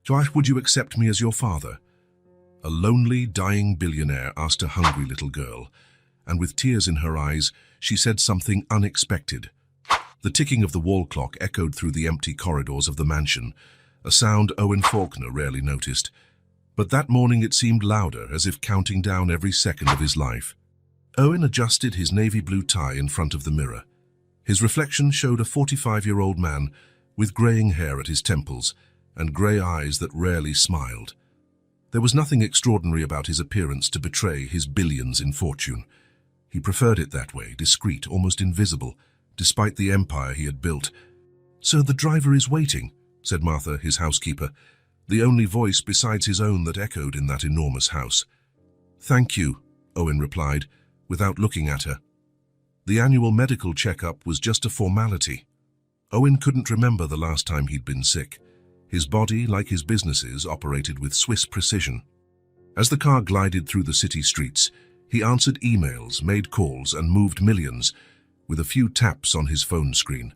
Josh, would you accept me as your father? A lonely, dying billionaire asked a hungry little girl, and with tears in her eyes, she said something unexpected. The ticking of the wall clock echoed through the empty corridors of the mansion, a sound Owen Faulkner rarely noticed. But that morning it seemed louder, as if counting down every second of his life. Owen adjusted his navy blue tie in front of the mirror. His reflection showed a 45-year-old man with graying hair at his temples and grey eyes that rarely smiled. There was nothing extraordinary about his appearance to betray his billions in fortune. He preferred it that way, discreet, almost invisible, despite the empire he had built. "Sir, the driver is waiting," said Martha, his housekeeper, the only voice besides his own that echoed in that enormous house. "Thank you," Owen replied, without looking at her. The annual medical checkup was just a formality. Owen couldn't remember the last time he'd been sick. His body, like his businesses, operated with Swiss precision. As the car glided through the city streets, he answered emails, made calls, and moved millions, with a few taps on his phone screen.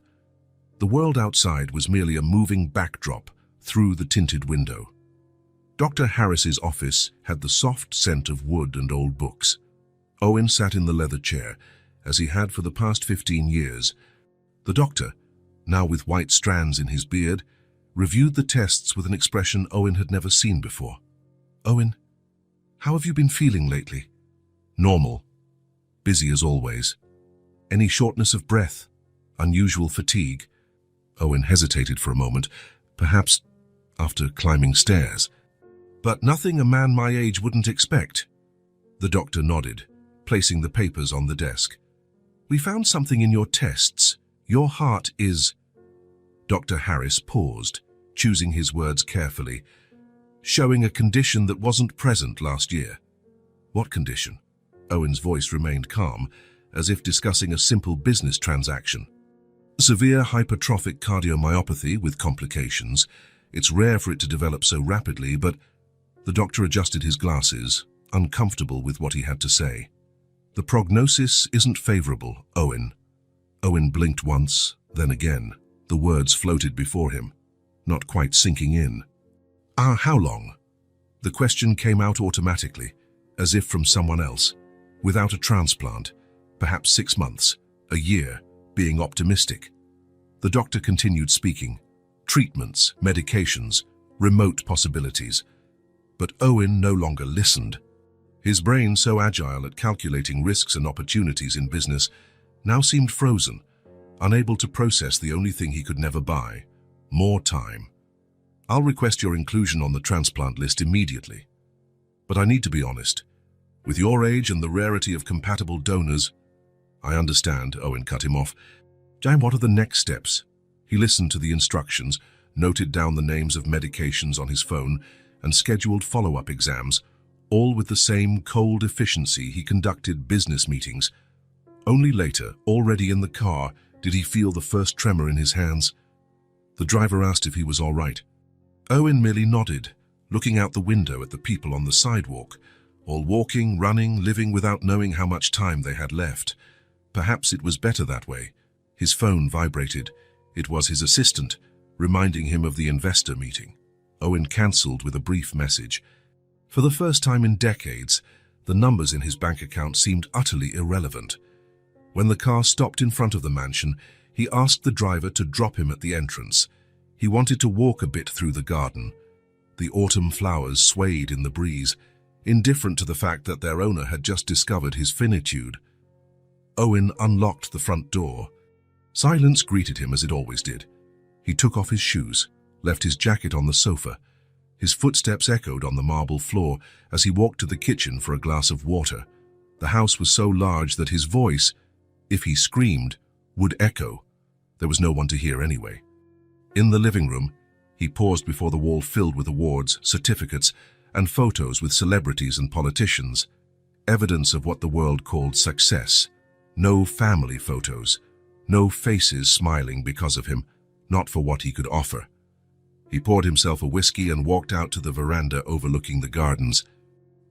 The world outside was merely a moving backdrop through the tinted window. Dr. Harris's office had the soft scent of wood and old books. Owen sat in the leather chair, as he had for the past 15 years. The doctor, now with white strands in his beard, reviewed the tests with an expression Owen had never seen before. "Owen, how have you been feeling lately?" "Normal. Busy as always." "Any shortness of breath? Unusual fatigue?" Owen hesitated for a moment, perhaps after climbing stairs. "But nothing a man my age wouldn't expect." The doctor nodded, placing the papers on the desk. "We found something in your tests. Your heart is—" Dr. Harris paused, choosing his words carefully, "showing a condition that wasn't present last year." "What condition?" Owen's voice remained calm, as if discussing a simple business transaction. "Severe hypertrophic cardiomyopathy with complications. It's rare for it to develop so rapidly, but—" The doctor adjusted his glasses, uncomfortable with what he had to say. "The prognosis isn't favorable, Owen." Owen blinked once, then again. The words floated before him, not quite sinking in. How long?" The question came out automatically, as if from someone else. "Without a transplant, perhaps 6 months, a year, being optimistic." The doctor continued speaking. Treatments, medications, remote possibilities. But Owen no longer listened. His brain, so agile at calculating risks and opportunities in business, now seemed frozen, unable to process the only thing he could never buy: more time. "I'll request your inclusion on the transplant list immediately. But I need to be honest. With your age and the rarity of compatible donors—" "I understand," Owen cut him off. "Jane, what are the next steps?" He listened to the instructions, noted down the names of medications on his phone, and scheduled follow-up exams, all with the same cold efficiency he conducted business meetings. Only later, already in the car, did he feel the first tremor in his hands. The driver asked if he was all right. Owen merely nodded, looking out the window at the people on the sidewalk, all walking, running, living without knowing how much time they had left. Perhaps it was better that way. His phone vibrated. It was his assistant, reminding him of the investor meeting. Owen cancelled with a brief message. For the first time in decades, the numbers in his bank account seemed utterly irrelevant. When the car stopped in front of the mansion, he asked the driver to drop him at the entrance. He wanted to walk a bit through the garden. The autumn flowers swayed in the breeze, indifferent to the fact that their owner had just discovered his finitude. Owen unlocked the front door. Silence greeted him as it always did. He took off his shoes, left his jacket on the sofa. His footsteps echoed on the marble floor as he walked to the kitchen for a glass of water. The house was so large that his voice, if he screamed, would echo. There was no one to hear anyway. In the living room, he paused before the wall filled with awards, certificates, and photos with celebrities and politicians. Evidence of what the world called success. No family photos. No faces smiling because of him, not for what he could offer. He poured himself a whiskey and walked out to the veranda overlooking the gardens.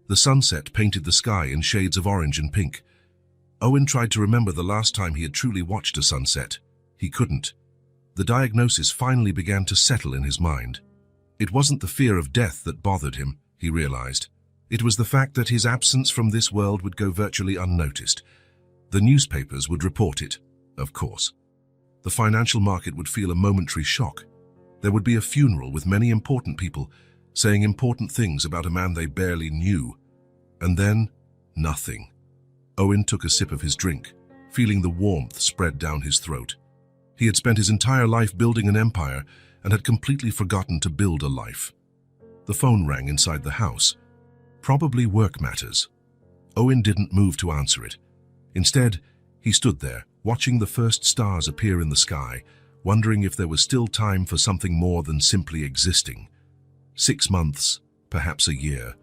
The sunset painted the sky in shades of orange and pink. Owen tried to remember the last time he had truly watched a sunset. He couldn't. The diagnosis finally began to settle in his mind. It wasn't the fear of death that bothered him, he realized. It was the fact that his absence from this world would go virtually unnoticed. The newspapers would report it, of course. The financial market would feel a momentary shock. There would be a funeral with many important people saying important things about a man they barely knew. And then, nothing. Owen took a sip of his drink, feeling the warmth spread down his throat. He had spent his entire life building an empire and had completely forgotten to build a life. The phone rang inside the house. Probably work matters. Owen didn't move to answer it. Instead, he stood there, watching the first stars appear in the sky, wondering if there was still time for something more than simply existing. 6 months, perhaps a year.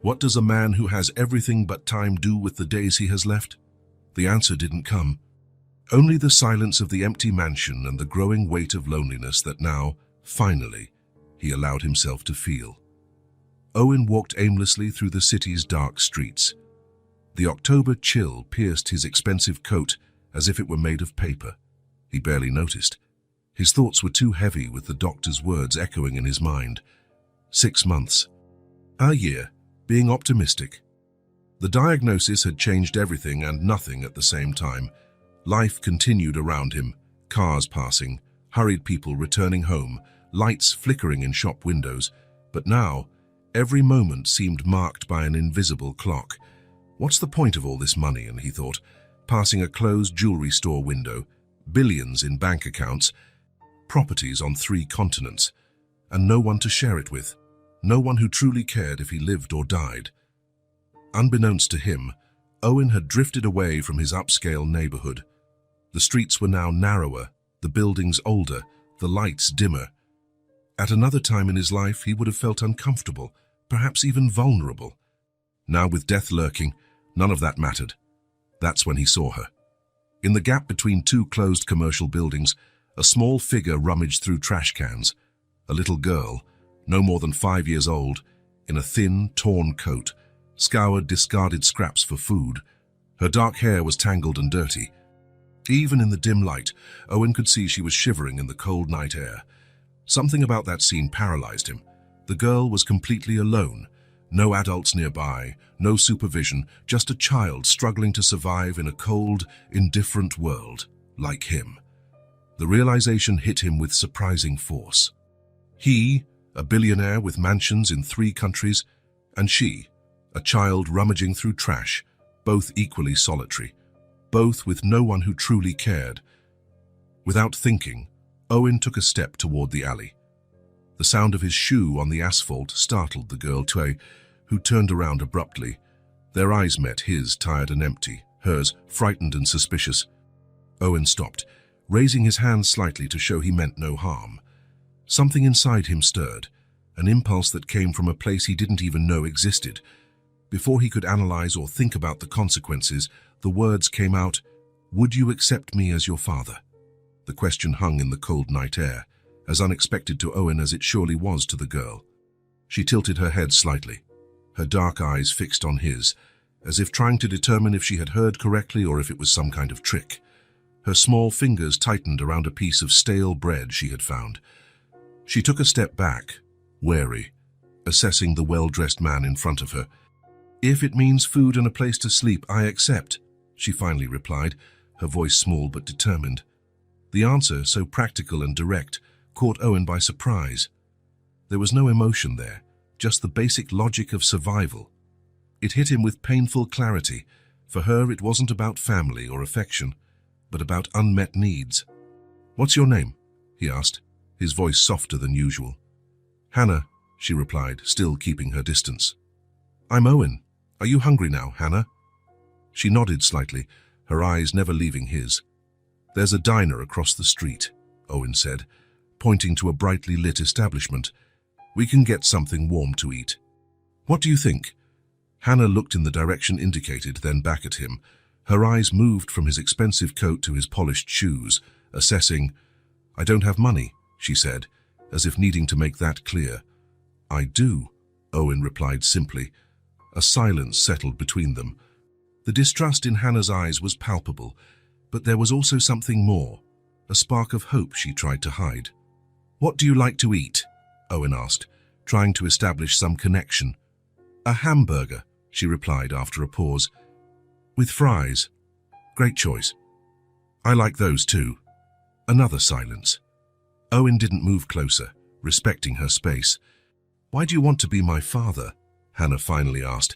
What does a man who has everything but time do with the days he has left? The answer didn't come. Only the silence of the empty mansion and the growing weight of loneliness that now, finally, he allowed himself to feel. Owen walked aimlessly through the city's dark streets. The October chill pierced his expensive coat as if it were made of paper. He barely noticed. His thoughts were too heavy with the doctor's words echoing in his mind. 6 months. A year. Being optimistic. The diagnosis had changed everything and nothing at the same time. Life continued around him, cars passing, hurried people returning home, lights flickering in shop windows. But now, every moment seemed marked by an invisible clock. What's the point of all this money, and he thought, passing a closed jewelry store window, billions in bank accounts, properties on 3 continents, and no one to share it with, no one who truly cared if he lived or died. Unbeknownst to him, Owen had drifted away from his upscale neighborhood. The streets were now narrower, the buildings older, the lights dimmer. At another time in his life, he would have felt uncomfortable, perhaps even vulnerable. Now, with death lurking, none of that mattered. That's when he saw her. In the gap between 2 closed commercial buildings, a small figure rummaged through trash cans. A little girl, no more than 5 years old, in a thin, torn coat, scoured discarded scraps for food. Her dark hair was tangled and dirty. Even in the dim light, Owen could see she was shivering in the cold night air. Something about that scene paralyzed him. The girl was completely alone. No adults nearby, no supervision, just a child struggling to survive in a cold, indifferent world, like him. The realization hit him with surprising force. He, a billionaire with mansions in 3 countries, and she, a child rummaging through trash, both equally solitary, both with no one who truly cared. Without thinking, Owen took a step toward the alley. The sound of his shoe on the asphalt startled the girl, who turned around abruptly. Their eyes met, his tired and empty, hers frightened and suspicious. Owen stopped, raising his hand slightly to show he meant no harm. Something inside him stirred, an impulse that came from a place he didn't even know existed. Before he could analyze or think about the consequences, the words came out, "Would you accept me as your father?" The question hung in the cold night air, as unexpected to Owen as it surely was to the girl. She tilted her head slightly, her dark eyes fixed on his, as if trying to determine if she had heard correctly or if it was some kind of trick. Her small fingers tightened around a piece of stale bread she had found. She took a step back, wary, assessing the well-dressed man in front of her. "If it means food and a place to sleep, I accept," she finally replied, her voice small but determined. The answer, so practical and direct, caught Owen by surprise. There was no emotion there, just the basic logic of survival. It hit him with painful clarity. For her, it wasn't about family or affection, but about unmet needs. "What's your name?" he asked, his voice softer than usual. "Hannah," she replied, still keeping her distance. "I'm Owen. Are you hungry now, Hannah?" She nodded slightly, her eyes never leaving his. "There's a diner across the street," Owen said, pointing to a brightly lit establishment. "We can get something warm to eat. What do you think?" Hannah looked in the direction indicated, then back at him. Her eyes moved from his expensive coat to his polished shoes, assessing. "I don't have money," she said, as if needing to make that clear. "I do," Owen replied simply. A silence settled between them. The distrust in Hannah's eyes was palpable, but there was also something more, a spark of hope she tried to hide. "What do you like to eat?" Owen asked, trying to establish some connection. "A hamburger," she replied after a pause. "With fries. Great choice. I like those too." Another silence. Owen didn't move closer, respecting her space. "Why do you want to be my father?" Hannah finally asked,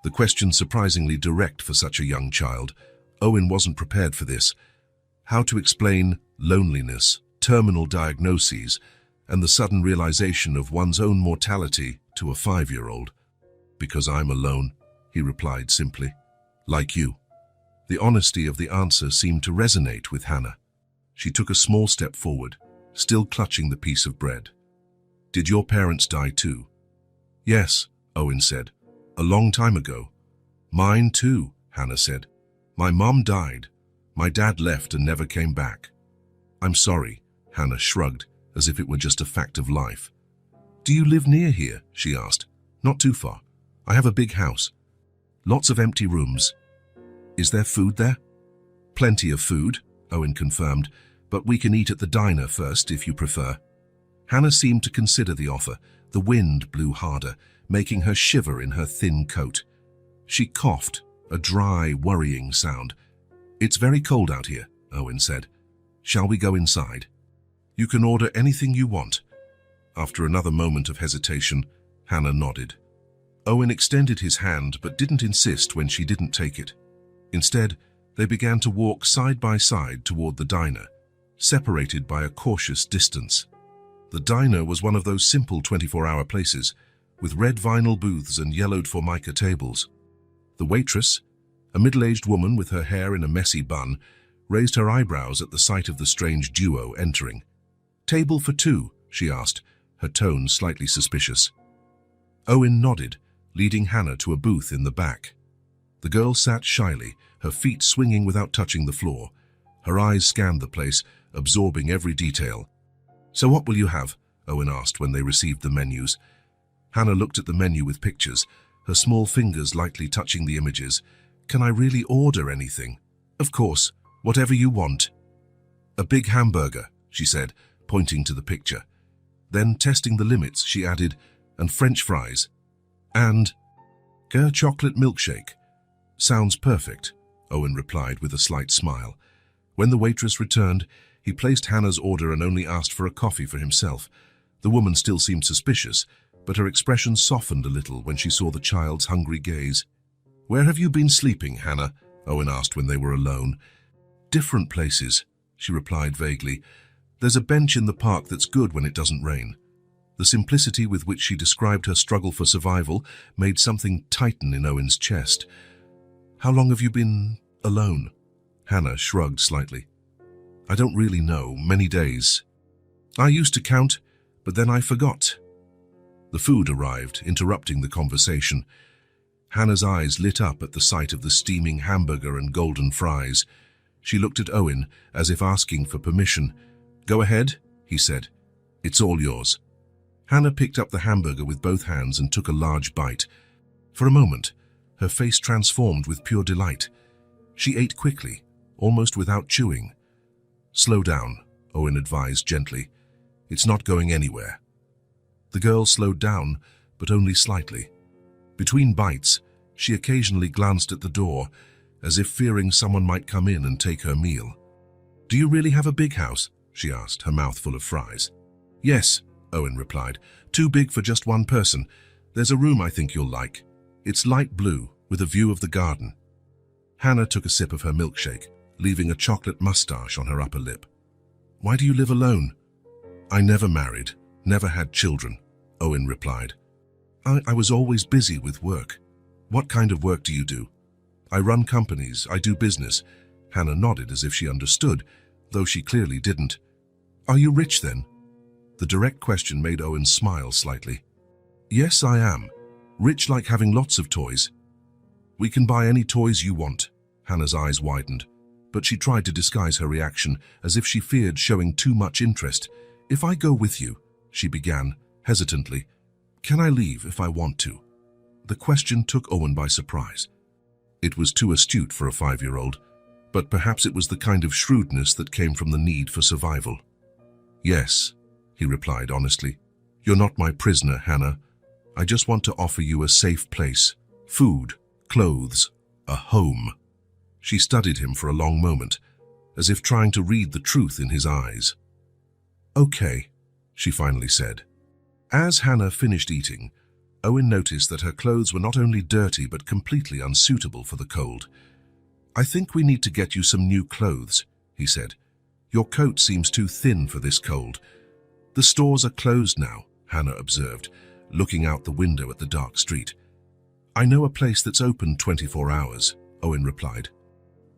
the question surprisingly direct for such a young child. Owen wasn't prepared for this. How to explain loneliness, terminal diagnoses, and the sudden realization of one's own mortality to a 5-year-old? "Because I'm alone," he replied simply. "Like you." The honesty of the answer seemed to resonate with Hannah. She took a small step forward, still clutching the piece of bread. "Did your parents die too?" "Yes," Owen said. "A long time ago." "Mine too," Hannah said. "My mom died. My dad left and never came back." "I'm sorry," Hannah shrugged, as if it were just a fact of life. "Do you live near here?" she asked. "Not too far. I have a big house. Lots of empty rooms." "Is there food there?" "Plenty of food," Owen confirmed, "but we can eat at the diner first if you prefer." Hannah seemed to consider the offer. The wind blew harder, making her shiver in her thin coat. She coughed, a dry, worrying sound. "It's very cold out here," Owen said. "Shall we go inside?" "You can order anything you want." After another moment of hesitation, Hannah nodded. Owen extended his hand but didn't insist when she didn't take it. Instead, they began to walk side by side toward the diner, separated by a cautious distance. The diner was one of those simple 24-hour places, with red vinyl booths and yellowed formica tables. The waitress, a middle-aged woman with her hair in a messy bun, raised her eyebrows at the sight of the strange duo entering. "Table for two?" she asked, her tone slightly suspicious. Owen nodded, leading Hannah to a booth in the back. The girl sat shyly, her feet swinging without touching the floor. Her eyes scanned the place, absorbing every detail. "So what will you have?" Owen asked when they received the menus. Hannah looked at the menu with pictures, her small fingers lightly touching the images. "Can I really order anything?" "Of course, whatever you want." "A big hamburger," she said, pointing to the picture. Then, testing the limits, she added, "and French fries." "And a chocolate milkshake." "Sounds perfect," Owen replied with a slight smile. When the waitress returned, he placed Hannah's order and only asked for a coffee for himself. The woman still seemed suspicious, but her expression softened a little when she saw the child's hungry gaze. "Where have you been sleeping, Hannah?" Owen asked when they were alone. "Different places," she replied vaguely. "There's a bench in the park that's good when it doesn't rain." The simplicity with which she described her struggle for survival made something tighten in Owen's chest. "How long have you been alone?" Hannah shrugged slightly. "I don't really know. Many days. I used to count, but then I forgot." The food arrived, interrupting the conversation. Hannah's eyes lit up at the sight of the steaming hamburger and golden fries. She looked at Owen as if asking for permission. "Go ahead," he said. "It's all yours." Hannah picked up the hamburger with both hands and took a large bite. For a moment, her face transformed with pure delight. She ate quickly, almost without chewing. "Slow down," Owen advised gently. "It's not going anywhere." The girl slowed down, but only slightly. Between bites, she occasionally glanced at the door, as if fearing someone might come in and take her meal. "Do you really have a big house?" she asked, her mouth full of fries. "Yes," Owen replied. "Too big for just one person. There's a room I think you'll like. It's light blue, with a view of the garden." Hannah took a sip of her milkshake, leaving a chocolate mustache on her upper lip. "Why do you live alone?" "I never married, never had children," Owen replied. I was always busy with work." "What kind of work do you do?" "I run companies, I do business." Hannah nodded as if she understood, though she clearly didn't. "Are you rich then?" The direct question made Owen smile slightly. "Yes, I am. Rich like having lots of toys." "We can buy any toys you want." Hannah's eyes widened, but she tried to disguise her reaction as if she feared showing too much interest. "If I go with you," she began, hesitantly, "can I leave if I want to?" The question took Owen by surprise. It was too astute for a 5-year-old, but perhaps it was the kind of shrewdness that came from the need for survival. "Yes," he replied honestly. You're not my prisoner, Hannah. I just want to offer you a safe place, food, clothes, a home. She studied him for a long moment, as if trying to read the truth in his eyes. Okay, she finally said. As Hannah finished eating, Owen noticed that her clothes were not only dirty but completely unsuitable for the cold. I think we need to get you some new clothes, he said. Your coat seems too thin for this cold. The stores are closed now, Hannah observed, looking out the window at the dark street. I know a place that's open 24 hours, Owen replied.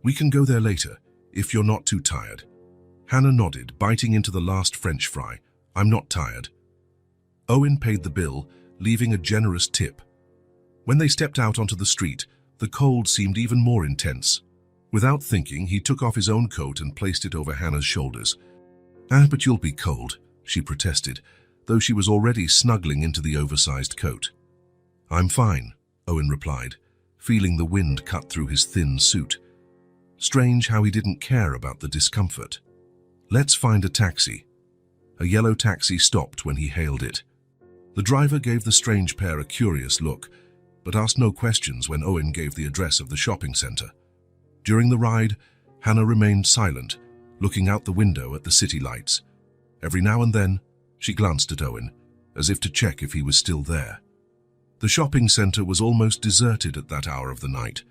We can go there later, if you're not too tired. Hannah nodded, biting into the last French fry. I'm not tired. Owen paid the bill, leaving a generous tip. When they stepped out onto the street, the cold seemed even more intense. Without thinking, he took off his own coat and placed it over Hannah's shoulders. But you'll be cold, she protested, though she was already snuggling into the oversized coat. I'm fine, Owen replied, feeling the wind cut through his thin suit. Strange how he didn't care about the discomfort. Let's find a taxi. A yellow taxi stopped when he hailed it. The driver gave the strange pair a curious look, but asked no questions when Owen gave the address of the shopping center. During the ride, Hannah remained silent, looking out the window at the city lights. Every now and then, she glanced at Owen, as if to check if he was still there. The shopping center was almost deserted at that hour of the night.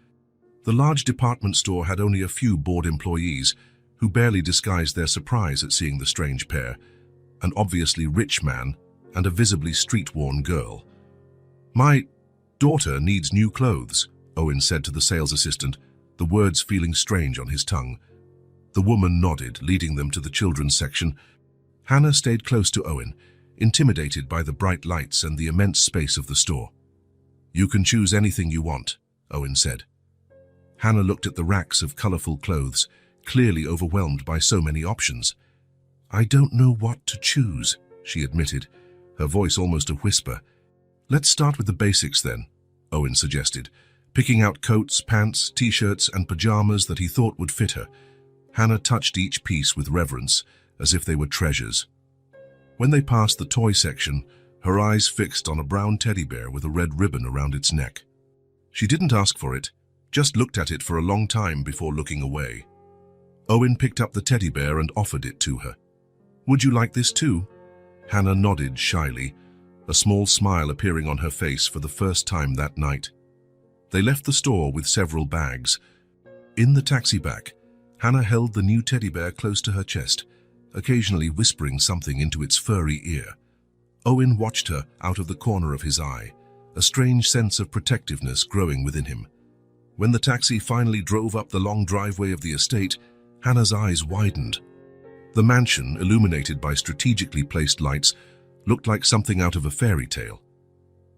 The large department store had only a few bored employees, who barely disguised their surprise at seeing the strange pair, an obviously rich man and a visibly street-worn girl. My daughter needs new clothes, Owen said to the sales assistant, the words feeling strange on his tongue. The woman nodded, leading them to the children's section. Hannah stayed close to Owen, intimidated by the bright lights and the immense space of the store. You can choose anything you want, Owen said. Hannah looked at the racks of colorful clothes, clearly overwhelmed by so many options. I don't know what to choose, she admitted, her voice almost a whisper. Let's start with the basics then, Owen suggested, picking out coats, pants, t-shirts and pajamas that he thought would fit her. Hannah touched each piece with reverence, as if they were treasures. When they passed the toy section, her eyes fixed on a brown teddy bear with a red ribbon around its neck. She didn't ask for it, just looked at it for a long time before looking away. Owen picked up the teddy bear and offered it to her. Would you like this too? Hannah nodded shyly, a small smile appearing on her face for the first time that night. They left the store with several bags. In the taxi back, Hannah held the new teddy bear close to her chest, occasionally whispering something into its furry ear. Owen watched her out of the corner of his eye, a strange sense of protectiveness growing within him. When the taxi finally drove up the long driveway of the estate, Hannah's eyes widened. The mansion, illuminated by strategically placed lights, looked like something out of a fairy tale.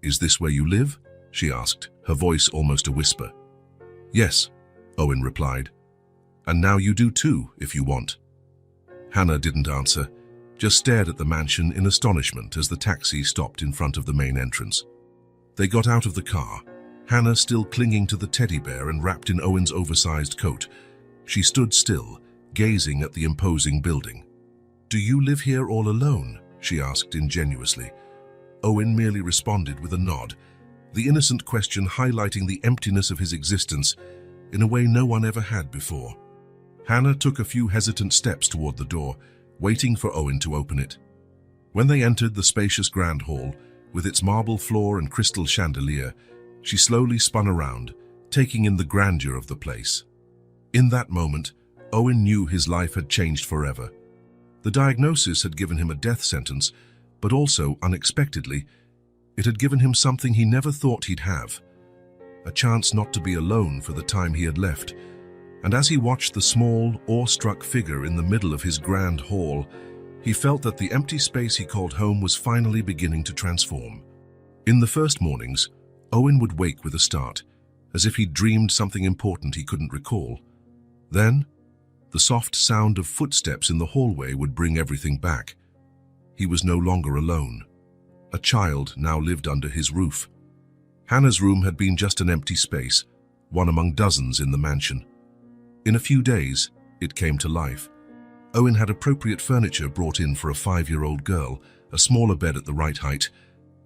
Is this where you live? She asked, her voice almost a whisper. Yes, Owen replied. And now you do too, if you want. Hannah didn't answer, just stared at the mansion in astonishment as the taxi stopped in front of the main entrance. They got out of the car, Hannah still clinging to the teddy bear and wrapped in Owen's oversized coat. She stood still, gazing at the imposing building. Do you live here all alone? She asked ingenuously. Owen merely responded with a nod, the innocent question highlighting the emptiness of his existence in a way no one ever had before. Hannah took a few hesitant steps toward the door, waiting for Owen to open it. When they entered the spacious grand hall, with its marble floor and crystal chandelier, she slowly spun around, taking in the grandeur of the place. In that moment, Owen knew his life had changed forever. The diagnosis had given him a death sentence, but also, unexpectedly, it had given him something he never thought he'd have, a chance not to be alone for the time he had left. And as he watched the small, awestruck figure in the middle of his grand hall, he felt that the empty space he called home was finally beginning to transform. In the first mornings, Owen would wake with a start, as if he'd dreamed something important he couldn't recall. Then, the soft sound of footsteps in the hallway would bring everything back. He was no longer alone. A child now lived under his roof. Hannah's room had been just an empty space, one among dozens in the mansion. In a few days, it came to life. Owen had appropriate furniture brought in for a 5-year-old girl, a smaller bed at the right height,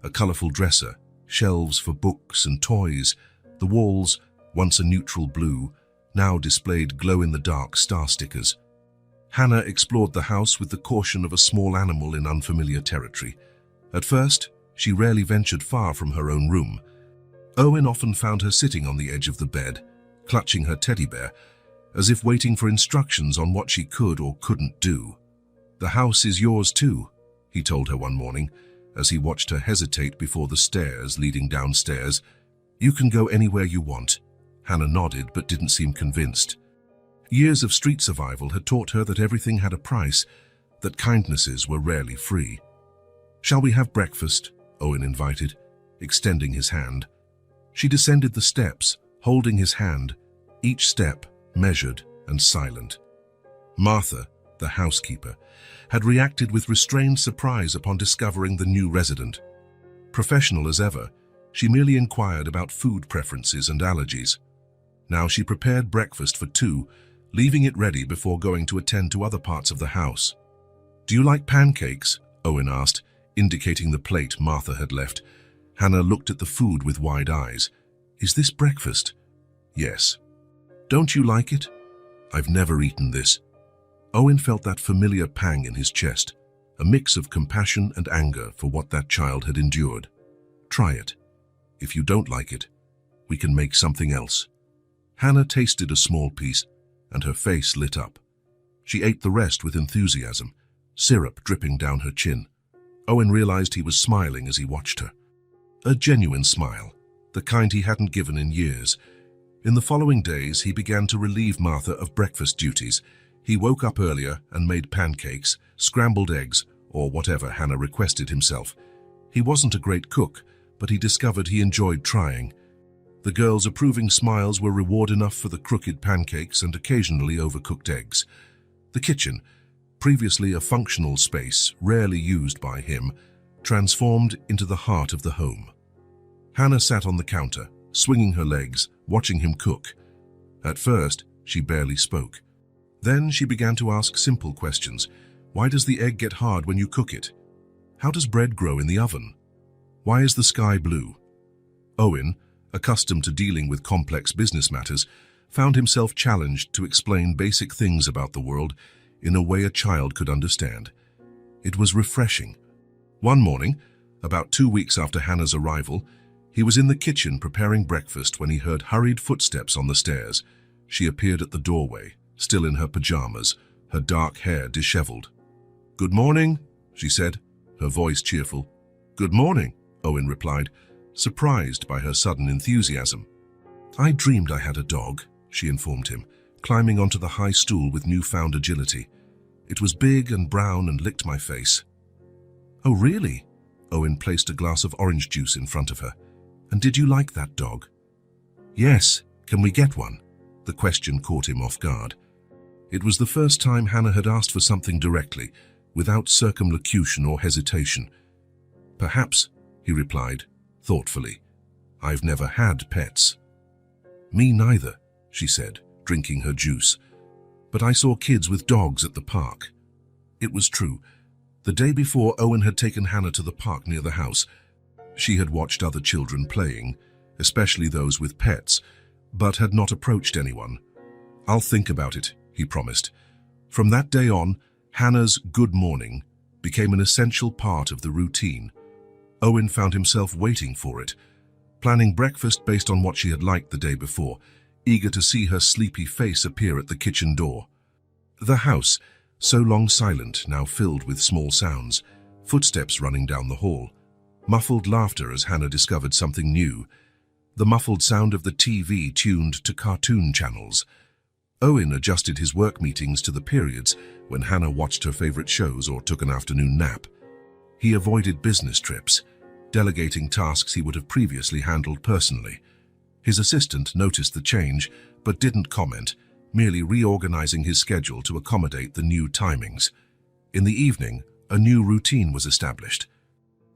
a colourful dresser, shelves for books and toys. The walls, once a neutral blue, now displayed glow-in-the-dark star stickers. Hannah explored the house with the caution of a small animal in unfamiliar territory. At first, she rarely ventured far from her own room. Owen often found her sitting on the edge of the bed, clutching her teddy bear, as if waiting for instructions on what she could or couldn't do. "The house is yours too," he told her one morning, as he watched her hesitate before the stairs leading downstairs. "You can go anywhere you want." Hannah nodded but didn't seem convinced. Years of street survival had taught her that everything had a price, that kindnesses were rarely free. "Shall we have breakfast?" Owen invited, extending his hand. She descended the steps, holding his hand, each step measured and silent. Martha, the housekeeper, had reacted with restrained surprise upon discovering the new resident. Professional as ever, she merely inquired about food preferences and allergies. Now she prepared breakfast for two, leaving it ready before going to attend to other parts of the house. "Do you like pancakes?" Owen asked, indicating the plate Martha had left. Hannah looked at the food with wide eyes. "Is this breakfast?" "Yes." "Don't you like it?" "I've never eaten this." Owen felt that familiar pang in his chest, a mix of compassion and anger for what that child had endured. "Try it. If you don't like it, we can make something else." Hannah tasted a small piece, and her face lit up. She ate the rest with enthusiasm, syrup dripping down her chin. Owen realized he was smiling as he watched her. A genuine smile, the kind he hadn't given in years. In the following days, he began to relieve Martha of breakfast duties. He woke up earlier and made pancakes, scrambled eggs, or whatever Hannah requested himself. He wasn't a great cook, but he discovered he enjoyed trying. The girls' approving smiles were reward enough for the crooked pancakes and occasionally overcooked eggs. The kitchen, previously a functional space rarely used by him, transformed into the heart of the home. Hannah sat on the counter, swinging her legs, watching him cook. At first, she barely spoke. Then she began to ask simple questions. Why does the egg get hard when you cook it? How does bread grow in the oven? Why is the sky blue? Owen, accustomed to dealing with complex business matters, found himself challenged to explain basic things about the world in a way a child could understand. It was refreshing. One morning, about 2 weeks after Hannah's arrival, he was in the kitchen preparing breakfast when he heard hurried footsteps on the stairs. She appeared at the doorway, still in her pajamas, her dark hair disheveled. "Good morning," she said, her voice cheerful. "Good morning," Owen replied, surprised by her sudden enthusiasm. "I dreamed I had a dog," she informed him, climbing onto the high stool with newfound agility. "It was big and brown and licked my face." "Oh, really?" Owen placed a glass of orange juice in front of her. "And did you like that dog?" "Yes. Can we get one?" The question caught him off guard. It was the first time Hannah had asked for something directly, without circumlocution or hesitation. "Perhaps," he replied, thoughtfully. "I've never had pets." "Me neither," she said, drinking her juice. "But I saw kids with dogs at the park." It was true. The day before, Owen had taken Hannah to the park near the house. She had watched other children playing, especially those with pets, but had not approached anyone. "I'll think about it," he promised. From that day on, Hannah's good morning became an essential part of the routine. Owen found himself waiting for it, planning breakfast based on what she had liked the day before, eager to see her sleepy face appear at the kitchen door. The house, so long silent, now filled with small sounds, footsteps running down the hall, muffled laughter as Hannah discovered something new, the muffled sound of the TV tuned to cartoon channels. Owen adjusted his work meetings to the periods when Hannah watched her favorite shows or took an afternoon nap. He avoided business trips, delegating tasks he would have previously handled personally. His assistant noticed the change, but didn't comment, merely reorganizing his schedule to accommodate the new timings. In the evening, a new routine was established.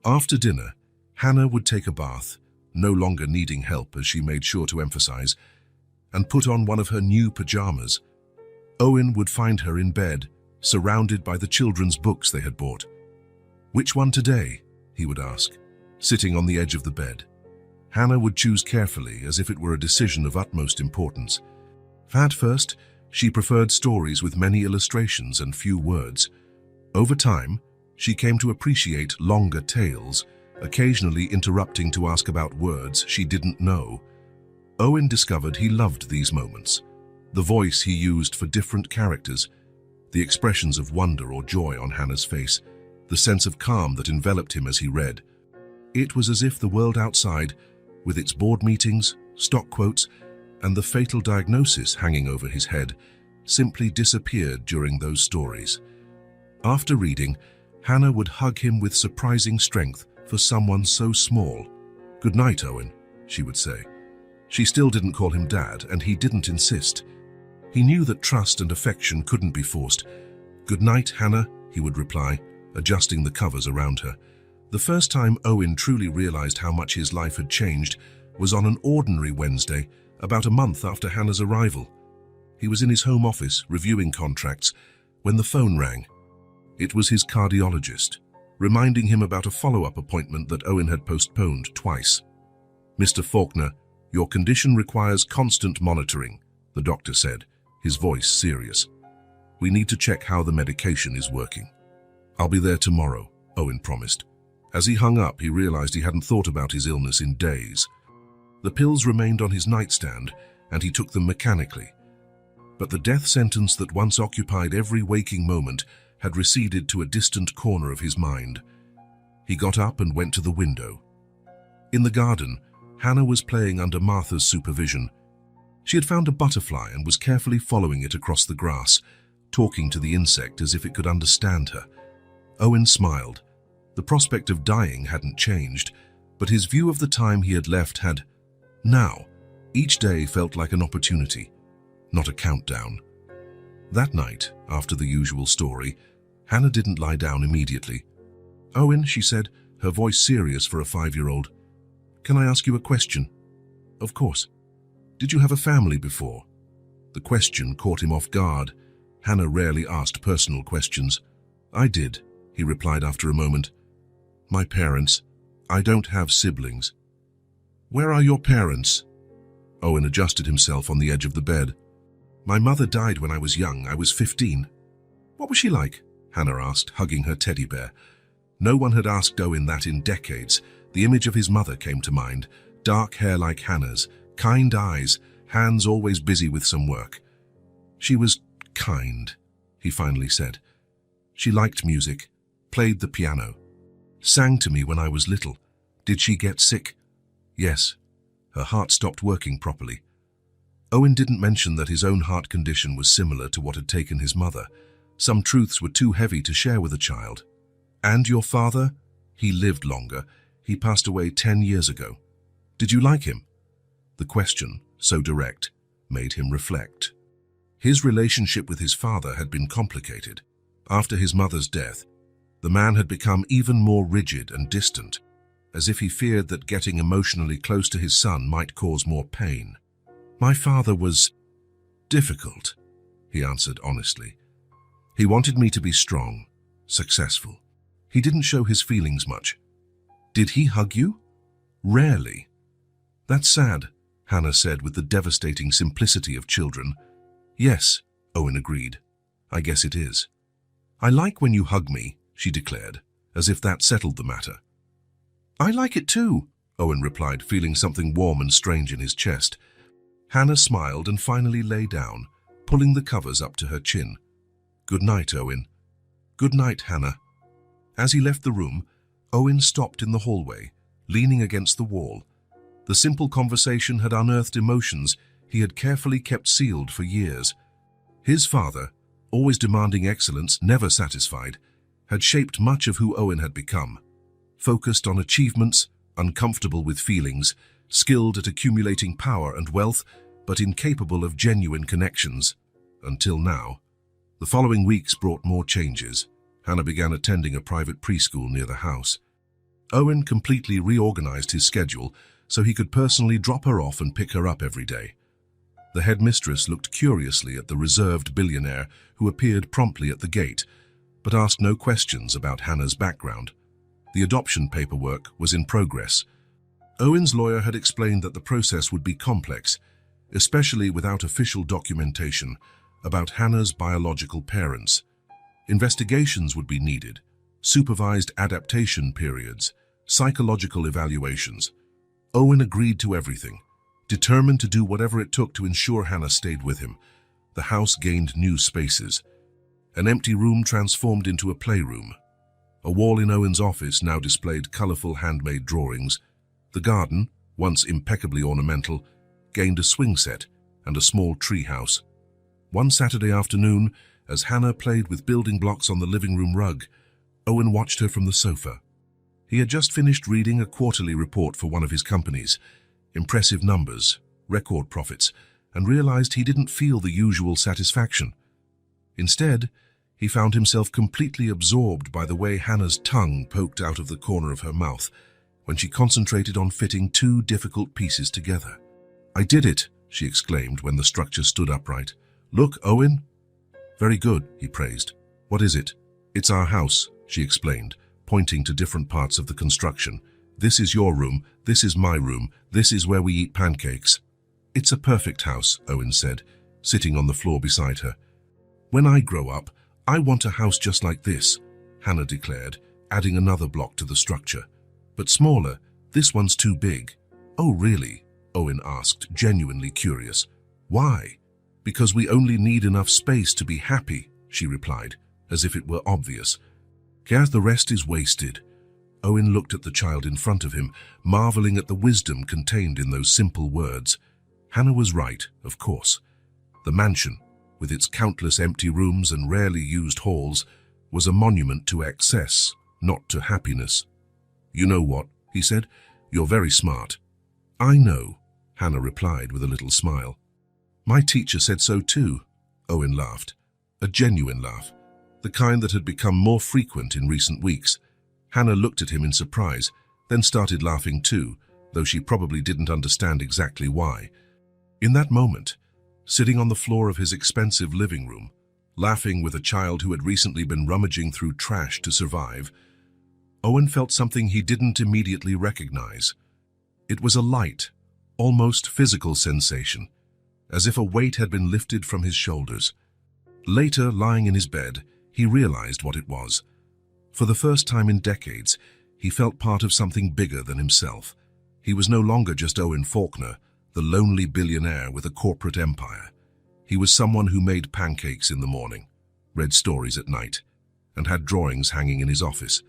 After dinner, Hannah would take a bath, no longer needing help as she made sure to emphasize, and put on one of her new pajamas. Owen would find her in bed, surrounded by the children's books they had bought. "Which one today?" he would ask, sitting on the edge of the bed. Hannah would choose carefully, as if it were a decision of utmost importance. At first, she preferred stories with many illustrations and few words. Over time, she came to appreciate longer tales, occasionally interrupting to ask about words she didn't know. Owen discovered he loved these moments. The voice he used for different characters, the expressions of wonder or joy on Hannah's face, the sense of calm that enveloped him as he read. It was as if the world outside, with its board meetings, stock quotes, and the fatal diagnosis hanging over his head, simply disappeared during those stories. After reading, Hannah would hug him with surprising strength for someone so small. "Good night, Owen," she would say. She still didn't call him Dad, and he didn't insist. He knew that trust and affection couldn't be forced. "Good night, Hannah," he would reply, adjusting the covers around her. The first time Owen truly realized how much his life had changed was on an ordinary Wednesday, about a month after Hannah's arrival. He was in his home office, reviewing contracts, when the phone rang. It was his cardiologist, reminding him about a follow-up appointment that Owen had postponed twice. "Mr. Faulkner, your condition requires constant monitoring," the doctor said, his voice serious. "We need to check how the medication is working." "I'll be there tomorrow," Owen promised. As he hung up, he realized he hadn't thought about his illness in days. The pills remained on his nightstand, and he took them mechanically. But the death sentence that once occupied every waking moment had receded to a distant corner of his mind. He got up and went to the window. In the garden, Hannah was playing under Martha's supervision. She had found a butterfly and was carefully following it across the grass, talking to the insect as if it could understand her. Owen smiled. The prospect of dying hadn't changed, but his view of the time he had left had. Now, each day felt like an opportunity, not a countdown. That night, after the usual story, Hannah didn't lie down immediately. "Owen," she said, her voice serious for a 5-year-old. "Can I ask you a question?" "Of course." "Did you have a family before?" The question caught him off guard. Hannah rarely asked personal questions. "I did," he replied after a moment. "My parents. I don't have siblings." "Where are your parents?" Owen adjusted himself on the edge of the bed. "My mother died when I was young. I was 15. "What was she like?" Hannah asked, hugging her teddy bear. No one had asked Owen that in decades. The image of his mother came to mind. Dark hair like Hannah's, kind eyes, hands always busy with some work. "She was kind," he finally said. "She liked music, played the piano, sang to me when I was little. Did she get sick?" "Yes." Her heart stopped working properly. Owen didn't mention that his own heart condition was similar to what had taken his mother. Some truths were too heavy to share with a child. "And your father?" "He lived longer. He passed away 10 years ago." "Did you like him?" The question, so direct, made him reflect. His relationship with his father had been complicated. After his mother's death, the man had become even more rigid and distant, as if he feared that getting emotionally close to his son might cause more pain. "My father was difficult," he answered honestly. "He wanted me to be strong, successful. He didn't show his feelings much." "Did he hug you?" "Rarely." "That's sad," Hannah said with the devastating simplicity of children. "Yes," Owen agreed. "I guess it is." "I like when you hug me," she declared, as if that settled the matter. "I like it too," Owen replied, feeling something warm and strange in his chest. Hannah smiled and finally lay down, pulling the covers up to her chin. "Good night, Owen." "Good night, Hannah." As he left the room, Owen stopped in the hallway, leaning against the wall. The simple conversation had unearthed emotions he had carefully kept sealed for years. His father, always demanding excellence, never satisfied, had shaped much of who Owen had become. Focused on achievements, uncomfortable with feelings, skilled at accumulating power and wealth, but incapable of genuine connections. Until now. The following weeks brought more changes. Hannah began attending a private preschool near the house. Owen completely reorganized his schedule so he could personally drop her off and pick her up every day. The headmistress looked curiously at the reserved billionaire who appeared promptly at the gate, but asked no questions about Hannah's background. The adoption paperwork was in progress. Owen's lawyer had explained that the process would be complex, especially without official documentation about Hannah's biological parents. Investigations would be needed, supervised adaptation periods, psychological evaluations. Owen agreed to everything, determined to do whatever it took to ensure Hannah stayed with him. The house gained new spaces. An empty room transformed into a playroom. A wall in Owen's office now displayed colorful handmade drawings. The garden, once impeccably ornamental, gained a swing set and a small tree house. One Saturday afternoon, as Hannah played with building blocks on the living room rug, Owen watched her from the sofa. He had just finished reading a quarterly report for one of his companies. Impressive numbers, record profits, and realized he didn't feel the usual satisfaction. Instead, he found himself completely absorbed by the way Hannah's tongue poked out of the corner of her mouth when she concentrated on fitting two difficult pieces together. "I did it," she exclaimed when the structure stood upright. "Look, Owen." "Very good," he praised. "What is it?" "It's our house," she explained, pointing to different parts of the construction. "This is your room, this is my room, this is where we eat pancakes." "It's a perfect house," Owen said, sitting on the floor beside her. "When I grow up, I want a house just like this," Hannah declared, adding another block to the structure. "But smaller, this one's too big." "Oh, really?" Owen asked, genuinely curious. "Why?" "Because we only need enough space to be happy," she replied, as if it were obvious. "Guess the rest is wasted." Owen looked at the child in front of him, marveling at the wisdom contained in those simple words. Hannah was right, of course. The mansion, with its countless empty rooms and rarely used halls, was a monument to excess, not to happiness. "You know what?" he said. "You're very smart." "I know," Hannah replied with a little smile. "My teacher said so too," Owen laughed. A genuine laugh, the kind that had become more frequent in recent weeks. Hannah looked at him in surprise, then started laughing too, though she probably didn't understand exactly why. In that moment, sitting on the floor of his expensive living room, laughing with a child who had recently been rummaging through trash to survive, Owen felt something he didn't immediately recognize. It was a light, almost physical sensation, as if a weight had been lifted from his shoulders. Later, lying in his bed, he realized what it was. For the first time in decades, he felt part of something bigger than himself. He was no longer just Owen Faulkner, the lonely billionaire with a corporate empire. He was someone who made pancakes in the morning, read stories at night, and had drawings hanging in his office.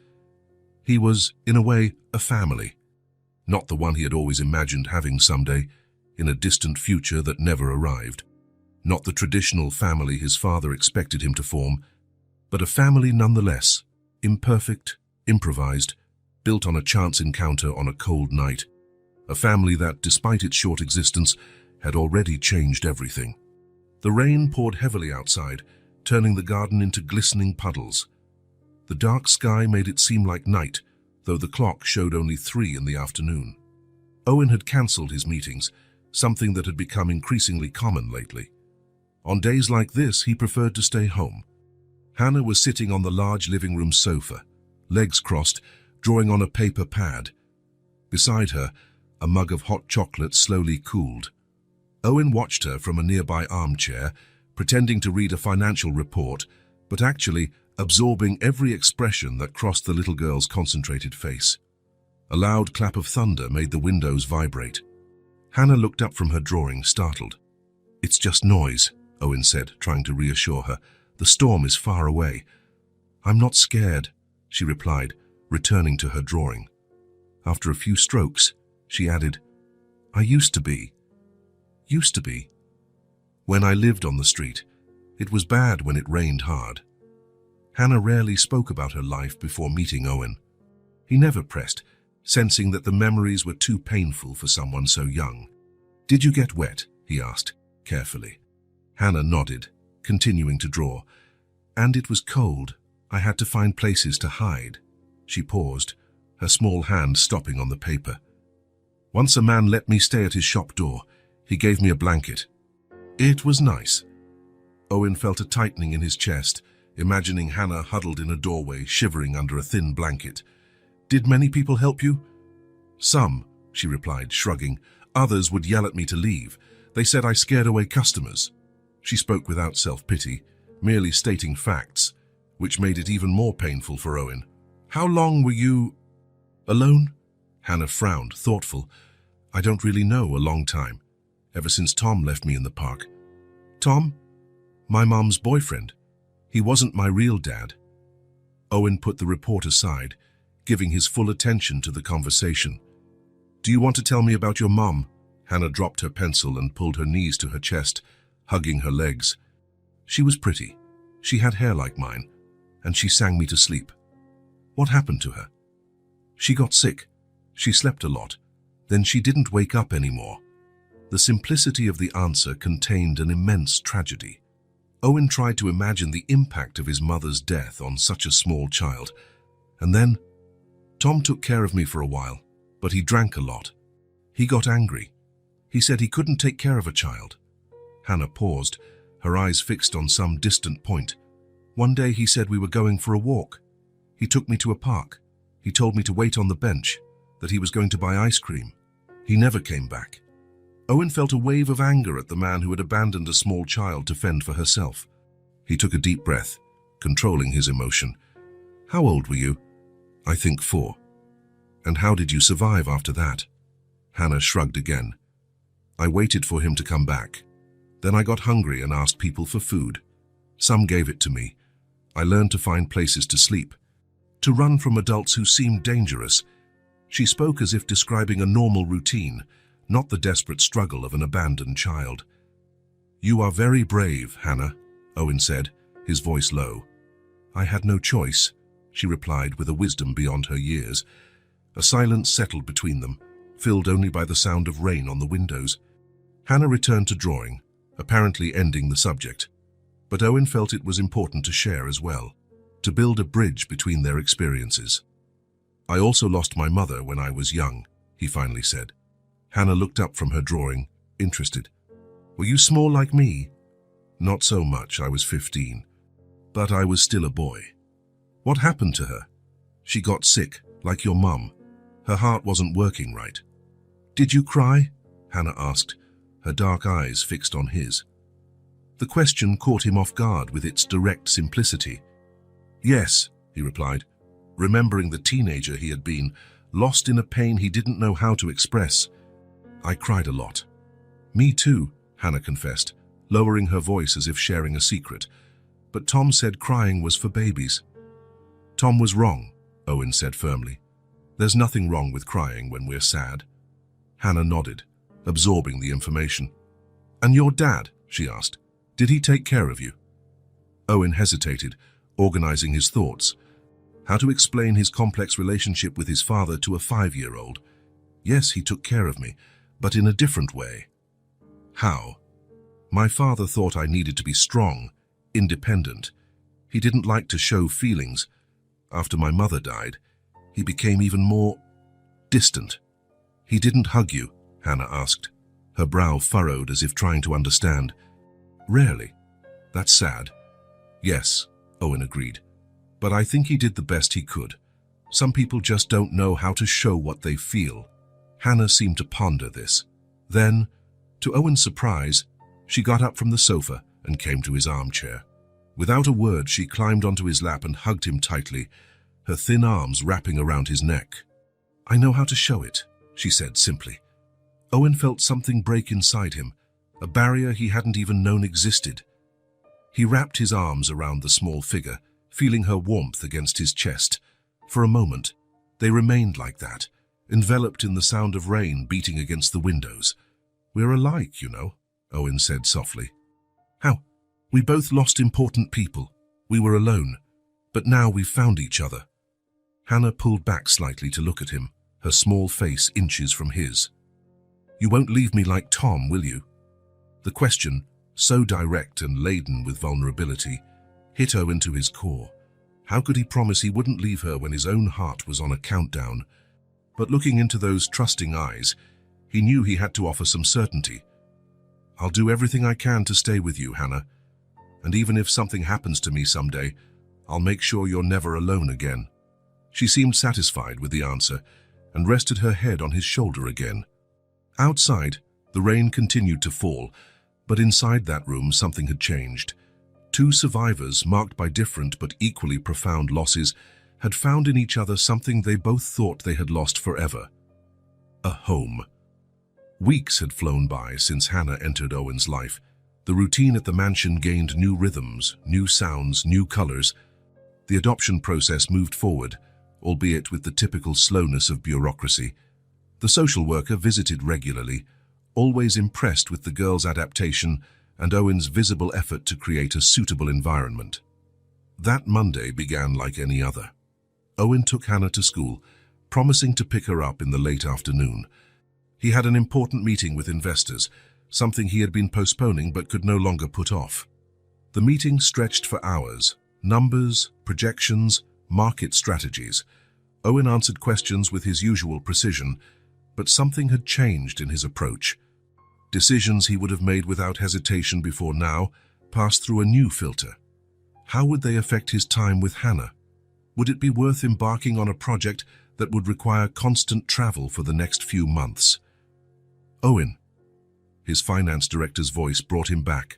He was, in a way, a family. Not the one he had always imagined having someday, in a distant future that never arrived. Not the traditional family his father expected him to form, but a family nonetheless, imperfect, improvised, built on a chance encounter on a cold night. A family that, despite its short existence, had already changed everything. The rain poured heavily outside, turning the garden into glistening puddles. The dark sky made it seem like night, though the clock showed only 3 in the afternoon. Owen had cancelled his meetings, something that had become increasingly common lately. On days like this, he preferred to stay home. Hannah was sitting on the large living room sofa, legs crossed, drawing on a paper pad. Beside her, a mug of hot chocolate slowly cooled. Owen watched her from a nearby armchair, pretending to read a financial report, but actually absorbing every expression that crossed the little girl's concentrated face. A loud clap of thunder made the windows vibrate. Hannah looked up from her drawing, startled. "It's just noise," Owen said, trying to reassure her. "The storm is far away." "I'm not scared," she replied, returning to her drawing. After a few strokes, she added, "I used to be. Used to be. When I lived on the street, it was bad when it rained hard." Hannah rarely spoke about her life before meeting Owen. He never pressed, sensing that the memories were too painful for someone so young. "Did you get wet?" he asked, carefully. Hannah nodded, continuing to draw. "And it was cold. I had to find places to hide." She paused, her small hand stopping on the paper. "Once a man let me stay at his shop door. He gave me a blanket. It was nice." Owen felt a tightening in his chest, imagining Hannah huddled in a doorway, shivering under a thin blanket. Did many people help you? Some, she replied, shrugging. Others would yell at me to leave. They said I scared away customers. She spoke without self-pity, merely stating facts, which made it even more painful for Owen. How long were you alone? Hannah frowned, thoughtful. I don't really know, a long time. Ever since Tom left me in the park. Tom? My mom's boyfriend. He wasn't my real dad. Owen put the report aside, giving his full attention to the conversation. Do you want to tell me about your mom? Hannah dropped her pencil and pulled her knees to her chest, hugging her legs. She was pretty. She had hair like mine, and she sang me to sleep. What happened to her? She got sick. She slept a lot. Then she didn't wake up anymore. The simplicity of the answer contained an immense tragedy. Owen tried to imagine the impact of his mother's death on such a small child. And then, Tom took care of me for a while, but he drank a lot. He got angry. He said he couldn't take care of a child. Hannah paused, her eyes fixed on some distant point. One day he said we were going for a walk. He took me to a park. He told me to wait on the bench, that he was going to buy ice cream. He never came back. Owen felt a wave of anger at the man who had abandoned a small child to fend for herself. He took a deep breath, controlling his emotion. How old were you? I think 4. And how did you survive after that? Hannah shrugged again. I waited for him to come back. Then I got hungry and asked people for food. Some gave it to me. I learned to find places to sleep, to run from adults who seemed dangerous. She spoke as if describing a normal routine, not the desperate struggle of an abandoned child. You are very brave, Hannah, Owen said, his voice low. I had no choice, she replied with a wisdom beyond her years. A silence settled between them, filled only by the sound of rain on the windows. Hannah returned to drawing, apparently ending the subject. But Owen felt it was important to share as well, to build a bridge between their experiences. I also lost my mother when I was young, he finally said. Hannah looked up from her drawing, interested. Were you small like me? Not so much, I was 15. But I was still a boy. What happened to her? She got sick, like your mum. Her heart wasn't working right. Did you cry? Hannah asked, her dark eyes fixed on his. The question caught him off guard with its direct simplicity. Yes, he replied, remembering the teenager he had been, lost in a pain he didn't know how to express. I cried a lot. Me too, Hannah confessed, lowering her voice as if sharing a secret. But Tom said crying was for babies. Tom was wrong, Owen said firmly. There's nothing wrong with crying when we're sad. Hannah nodded, absorbing the information. And your dad, she asked, did he take care of you? Owen hesitated, organizing his thoughts. How to explain his complex relationship with his father to a 5-year-old? Yes, he took care of me, but in a different way. How? My father thought I needed to be strong, independent. He didn't like to show feelings. After my mother died, he became even more distant. He didn't hug you, Hannah asked, her brow furrowed as if trying to understand. Rarely. That's sad. Yes, Owen agreed. But I think he did the best he could. Some people just don't know how to show what they feel. Hannah seemed to ponder this. Then, to Owen's surprise, she got up from the sofa and came to his armchair. Without a word, she climbed onto his lap and hugged him tightly, her thin arms wrapping around his neck. I know how to show it, she said simply. Owen felt something break inside him, a barrier he hadn't even known existed. He wrapped his arms around the small figure, feeling her warmth against his chest. For a moment, they remained like that, enveloped in the sound of rain beating against the windows. We're alike, you know, Owen said softly. How? We both lost important people. We were alone. But now we've found each other. Hannah pulled back slightly to look at him, her small face inches from his. You won't leave me like Tom, will you? The question, so direct and laden with vulnerability, hit Owen to his core. How could he promise he wouldn't leave her when his own heart was on a countdown? But looking into those trusting eyes, he knew he had to offer some certainty. I'll do everything I can to stay with you, Hannah. And even if something happens to me someday, I'll make sure you're never alone again. She seemed satisfied with the answer and rested her head on his shoulder again. Outside, the rain continued to fall, but inside that room something had changed. Two survivors, marked by different but equally profound losses, had found in each other something they both thought they had lost forever: a home. Weeks had flown by since Hannah entered Owen's life. The routine at the mansion gained new rhythms, new sounds, new colors. The adoption process moved forward, albeit with the typical slowness of bureaucracy. The social worker visited regularly, always impressed with the girl's adaptation and Owen's visible effort to create a suitable environment. That Monday began like any other. Owen took Hannah to school, promising to pick her up in the late afternoon. He had an important meeting with investors, something he had been postponing but could no longer put off. The meeting stretched for hours. Numbers, projections, market strategies. Owen answered questions with his usual precision, but something had changed in his approach. Decisions he would have made without hesitation before now passed through a new filter. How would they affect his time with Hannah? Would it be worth embarking on a project that would require constant travel for the next few months? Owen. His finance director's voice brought him back.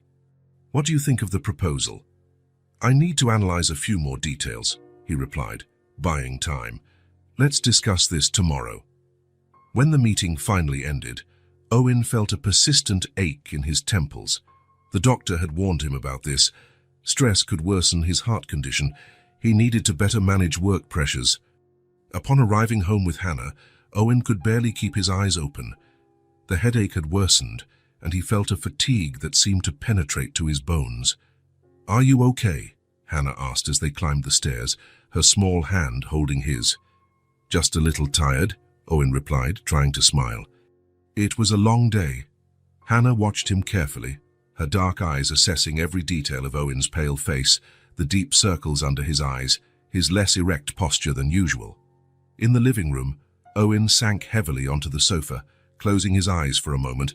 What do you think of the proposal? I need to analyze a few more details, he replied, buying time. Let's discuss this tomorrow. When the meeting finally ended, Owen felt a persistent ache in his temples. The doctor had warned him about this. Stress could worsen his heart condition. He needed to better manage work pressures. Upon arriving home with Hannah, Owen could barely keep his eyes open. The headache had worsened, and he felt a fatigue that seemed to penetrate to his bones. Are you okay? Hannah asked as they climbed the stairs, her small hand holding his. Just a little tired, Owen replied, trying to smile. It was a long day. Hannah watched him carefully, her dark eyes assessing every detail of Owen's pale face, the deep circles under his eyes, his less erect posture than usual. In the living room, Owen sank heavily onto the sofa, closing his eyes for a moment.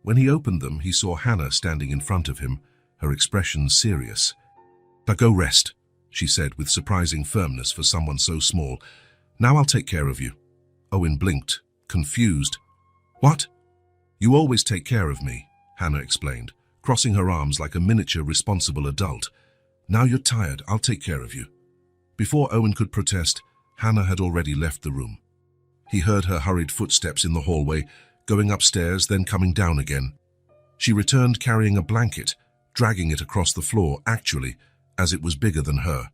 When he opened them, he saw Hannah standing in front of him, her expression serious. Now go rest, she said with surprising firmness for someone so small. Now I'll take care of you. Owen blinked, confused. What? You always take care of me, Hannah explained, crossing her arms like a miniature responsible adult. Now you're tired, I'll take care of you. Before Owen could protest, Hannah had already left the room. He heard her hurried footsteps in the hallway, going upstairs, then coming down again. She returned carrying a blanket, dragging it across the floor, actually, as it was bigger than her.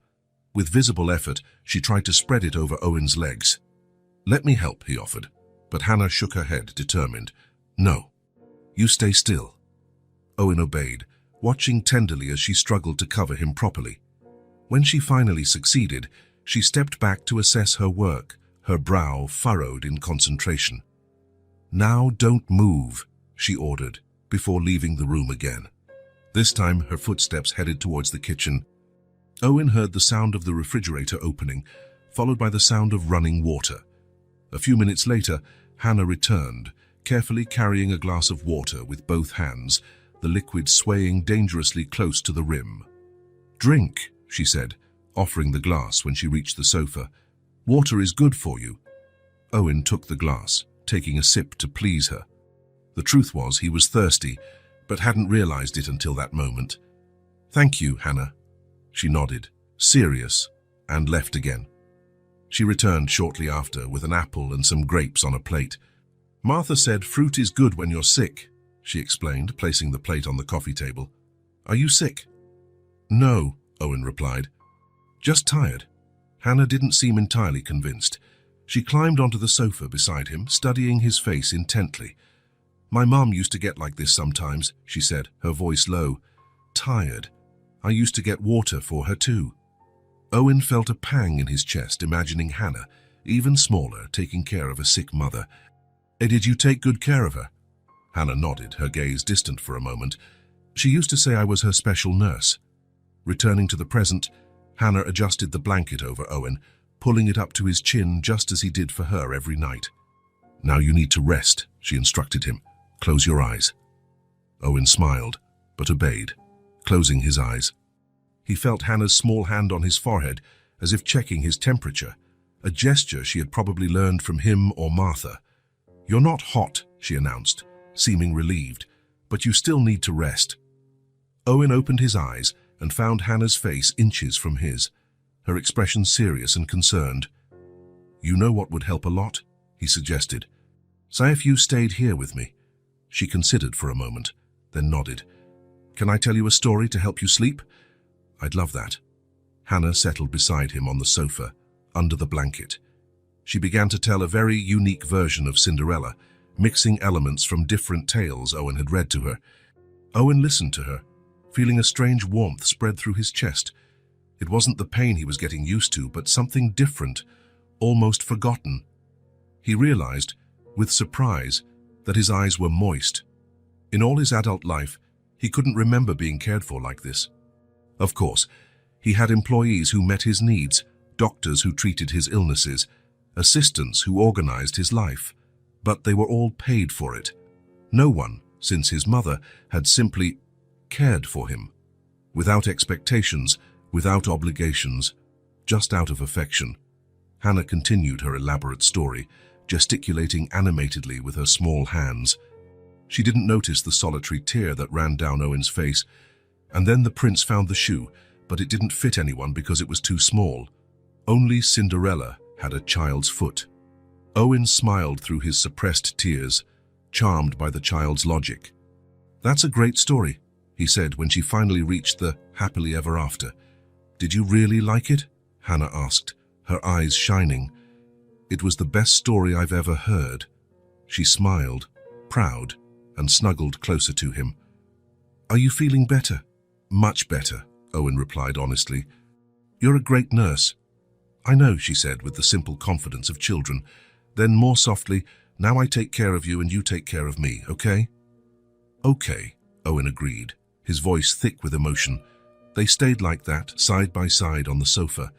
With visible effort, she tried to spread it over Owen's legs. Let me help, he offered, but Hannah shook her head, determined. No. You stay still. Owen obeyed, watching tenderly as she struggled to cover him properly. When she finally succeeded, she stepped back to assess her work, her brow furrowed in concentration. Now don't move, she ordered, before leaving the room again. This time her footsteps headed towards the kitchen. Owen heard the sound of the refrigerator opening, followed by the sound of running water. A few minutes later, Hannah returned, carefully carrying a glass of water with both hands, the liquid swaying dangerously close to the rim. Drink, she said, offering the glass when she reached the sofa. Water is good for you. Owen took the glass, taking a sip to please her. The truth was he was thirsty, but hadn't realized it until that moment. Thank you, Hannah. She nodded, serious, and left again. She returned shortly after with an apple and some grapes on a plate. Martha said fruit is good when you're sick, she explained, placing the plate on the coffee table. Are you sick? No, Owen replied. Just tired. Hannah didn't seem entirely convinced. She climbed onto the sofa beside him, studying his face intently. My mom used to get like this sometimes, she said, her voice low. Tired. I used to get water for her too. Owen felt a pang in his chest, imagining Hannah, even smaller, taking care of a sick mother. Did you take good care of her? Hannah nodded, her gaze distant for a moment. She used to say I was her special nurse. Returning to the present, Hannah adjusted the blanket over Owen, pulling it up to his chin just as he did for her every night. Now you need to rest, she instructed him. Close your eyes. Owen smiled, but obeyed, closing his eyes. He felt Hannah's small hand on his forehead, as if checking his temperature. a gesture she had probably learned from him or Martha. "You're not hot," she announced, seeming relieved, "but you still need to rest." Owen opened his eyes and found Hannah's face inches from his, her expression serious and concerned. "You know what would help a lot?" he suggested. "Say if you stayed here with me." She considered for a moment, then nodded. "Can I tell you a story to help you sleep?" "I'd love that." Hannah settled beside him on the sofa, under the blanket. She began to tell a very unique version of Cinderella, mixing elements from different tales Owen had read to her. Owen listened to her, feeling a strange warmth spread through his chest. It wasn't the pain he was getting used to, but something different, almost forgotten. He realized, with surprise, that his eyes were moist. In all his adult life, he couldn't remember being cared for like this. Of course, he had employees who met his needs, doctors who treated his illnesses, assistants who organized his life, but they were all paid for it. No one, since his mother, had simply cared for him, without expectations, without obligations, just out of affection. Hannah continued her elaborate story, gesticulating animatedly with her small hands. She didn't notice the solitary tear that ran down Owen's face, and then the prince found the shoe, but it didn't fit anyone because it was too small. Only Cinderella had a child's foot. Owen smiled through his suppressed tears, charmed by the child's logic. "That's a great story," he said when she finally reached the happily ever after. "Did you really like it?" Hannah asked, her eyes shining. "It was the best story I've ever heard." She smiled, proud, and snuggled closer to him. "Are you feeling better?" "Much better," Owen replied honestly. "You're a great nurse." "I know," she said with the simple confidence of children. Then more softly, "Now I take care of you and you take care of me, okay?" "Okay," Owen agreed, his voice thick with emotion. They stayed like that, side by side on the sofa,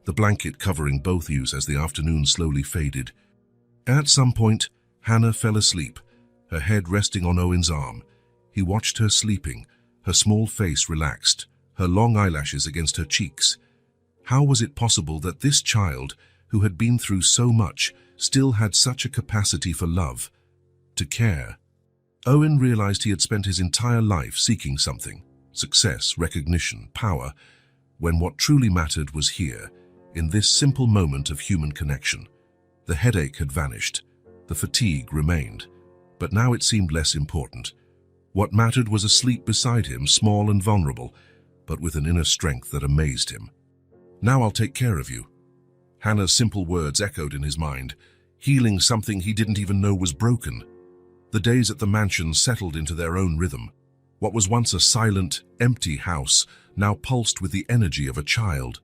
the blanket covering both views as the afternoon slowly faded. At some point, Hannah fell asleep, her head resting on Owen's arm. He watched her sleeping, her small face relaxed, her long eyelashes against her cheeks. How was it possible that this child, who had been through so much, still had such a capacity for love, to care? Owen realized he had spent his entire life seeking something, success, recognition, power, when what truly mattered was here, in this simple moment of human connection. The headache had vanished, the fatigue remained, but now it seemed less important. What mattered was a sleep beside him, small and vulnerable, but with an inner strength that amazed him. "Now I'll take care of you." Hannah's simple words echoed in his mind, healing something he didn't even know was broken. The days at the mansion settled into their own rhythm. What was once a silent, empty house now pulsed with the energy of a child.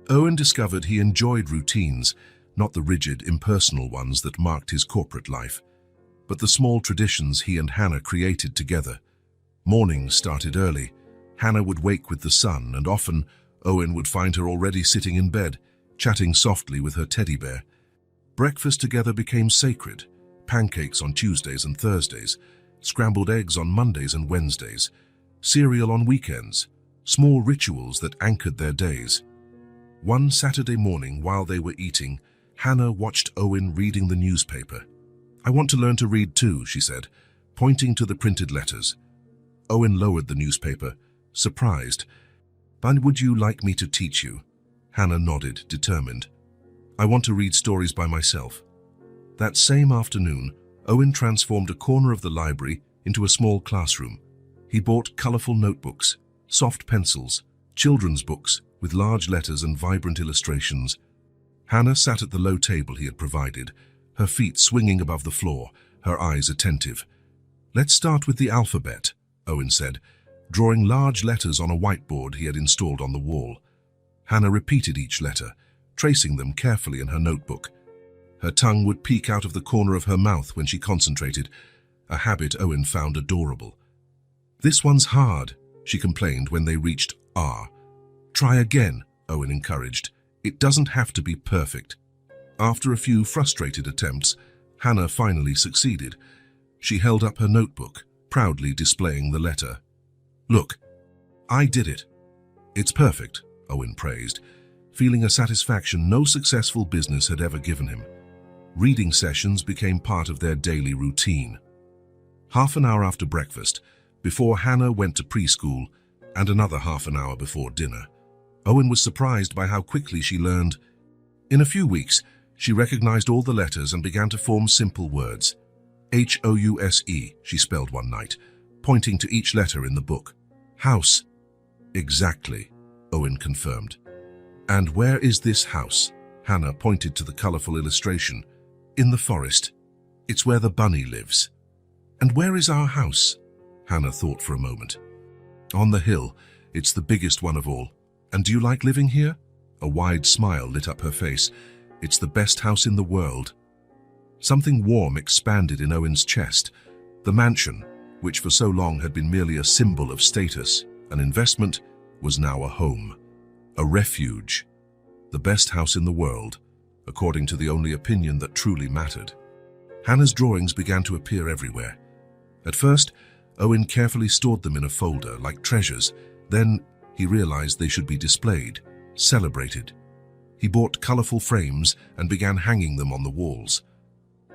Owen discovered he enjoyed routines, not the rigid, impersonal ones that marked his corporate life, but the small traditions he and Hannah created together. Mornings started early. Hannah would wake with the sun, and often Owen would find her already sitting in bed, chatting softly with her teddy bear. Breakfast together became sacred, pancakes on Tuesdays and Thursdays, scrambled eggs on Mondays and Wednesdays, cereal on weekends, small rituals that anchored their days. One Saturday morning while they were eating, Hannah watched Owen reading the newspaper. "I want to learn to read too," she said, pointing to the printed letters. Owen lowered the newspaper, surprised. "But would you like me to teach you?" Hannah nodded, determined. "I want to read stories by myself." That same afternoon, Owen transformed a corner of the library into a small classroom. He bought colorful notebooks, soft pencils, children's books with large letters and vibrant illustrations. Hannah sat at the low table he had provided, her feet swinging above the floor, her eyes attentive. "Let's start with the alphabet," Owen said, drawing large letters on a whiteboard he had installed on the wall. Hannah repeated each letter, tracing them carefully in her notebook. Her tongue would peek out of the corner of her mouth when she concentrated, a habit Owen found adorable. "This one's hard," she complained when they reached R. "Try again," Owen encouraged. "It doesn't have to be perfect." After a few frustrated attempts, Hannah finally succeeded. She held up her notebook, proudly displaying the letter. "Look, I did it." "It's perfect," Owen praised. feeling a satisfaction no successful business had ever given him. Reading sessions became part of their daily routine. Half an hour after breakfast, before Hannah went to preschool, and another half an hour before dinner, Owen was surprised by how quickly she learned. In a few weeks, she recognized all the letters and began to form simple words. House, she spelled one night, pointing to each letter in the book. House. Exactly, Owen confirmed. And where is this house? Hannah pointed to the colorful illustration. In the forest. It's where the bunny lives. And where is our house? Hannah thought for a moment. On the hill. It's the biggest one of all. And do you like living here? A wide smile lit up her face. It's the best house in the world. Something warm expanded in Owen's chest. The mansion, which for so long had been merely a symbol of status, an investment, was now a home, a refuge. The best house in the world, according to the only opinion that truly mattered. Hannah's drawings began to appear everywhere. At first, Owen carefully stored them in a folder like treasures. Then he realized they should be displayed, celebrated. He bought colorful frames and began hanging them on the walls.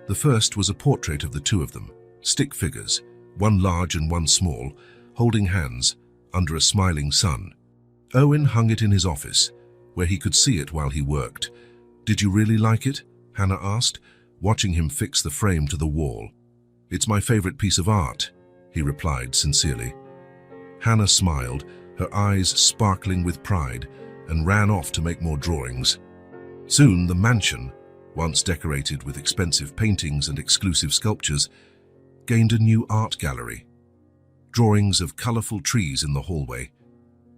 The first was a portrait of the two of them, stick figures, one large and one small, holding hands under a smiling sun. Owen hung it in his office, where he could see it while he worked. Did you really like it? Hannah asked, watching him fix the frame to the wall. It's my favorite piece of art, he replied sincerely. Hannah smiled, her eyes sparkling with pride, and ran off to make more drawings. Soon the mansion, once decorated with expensive paintings and exclusive sculptures, gained a new art gallery. Drawings of colorful trees in the hallway,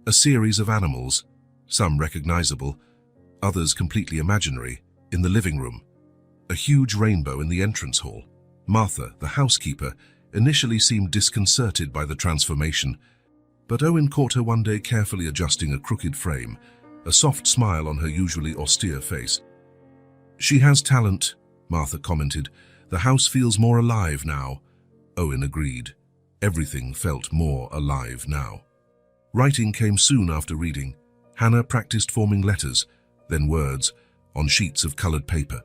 a series of animals, some recognizable, others completely imaginary, in the living room, a huge rainbow in the entrance hall. Martha, the housekeeper, initially seemed disconcerted by the transformation, but Owen caught her one day carefully adjusting a crooked frame, a soft smile on her usually austere face. She has talent, Martha commented. The house feels more alive now. Owen agreed. Everything felt more alive now. Writing came soon after reading. Hannah practiced forming letters, then words, on sheets of colored paper.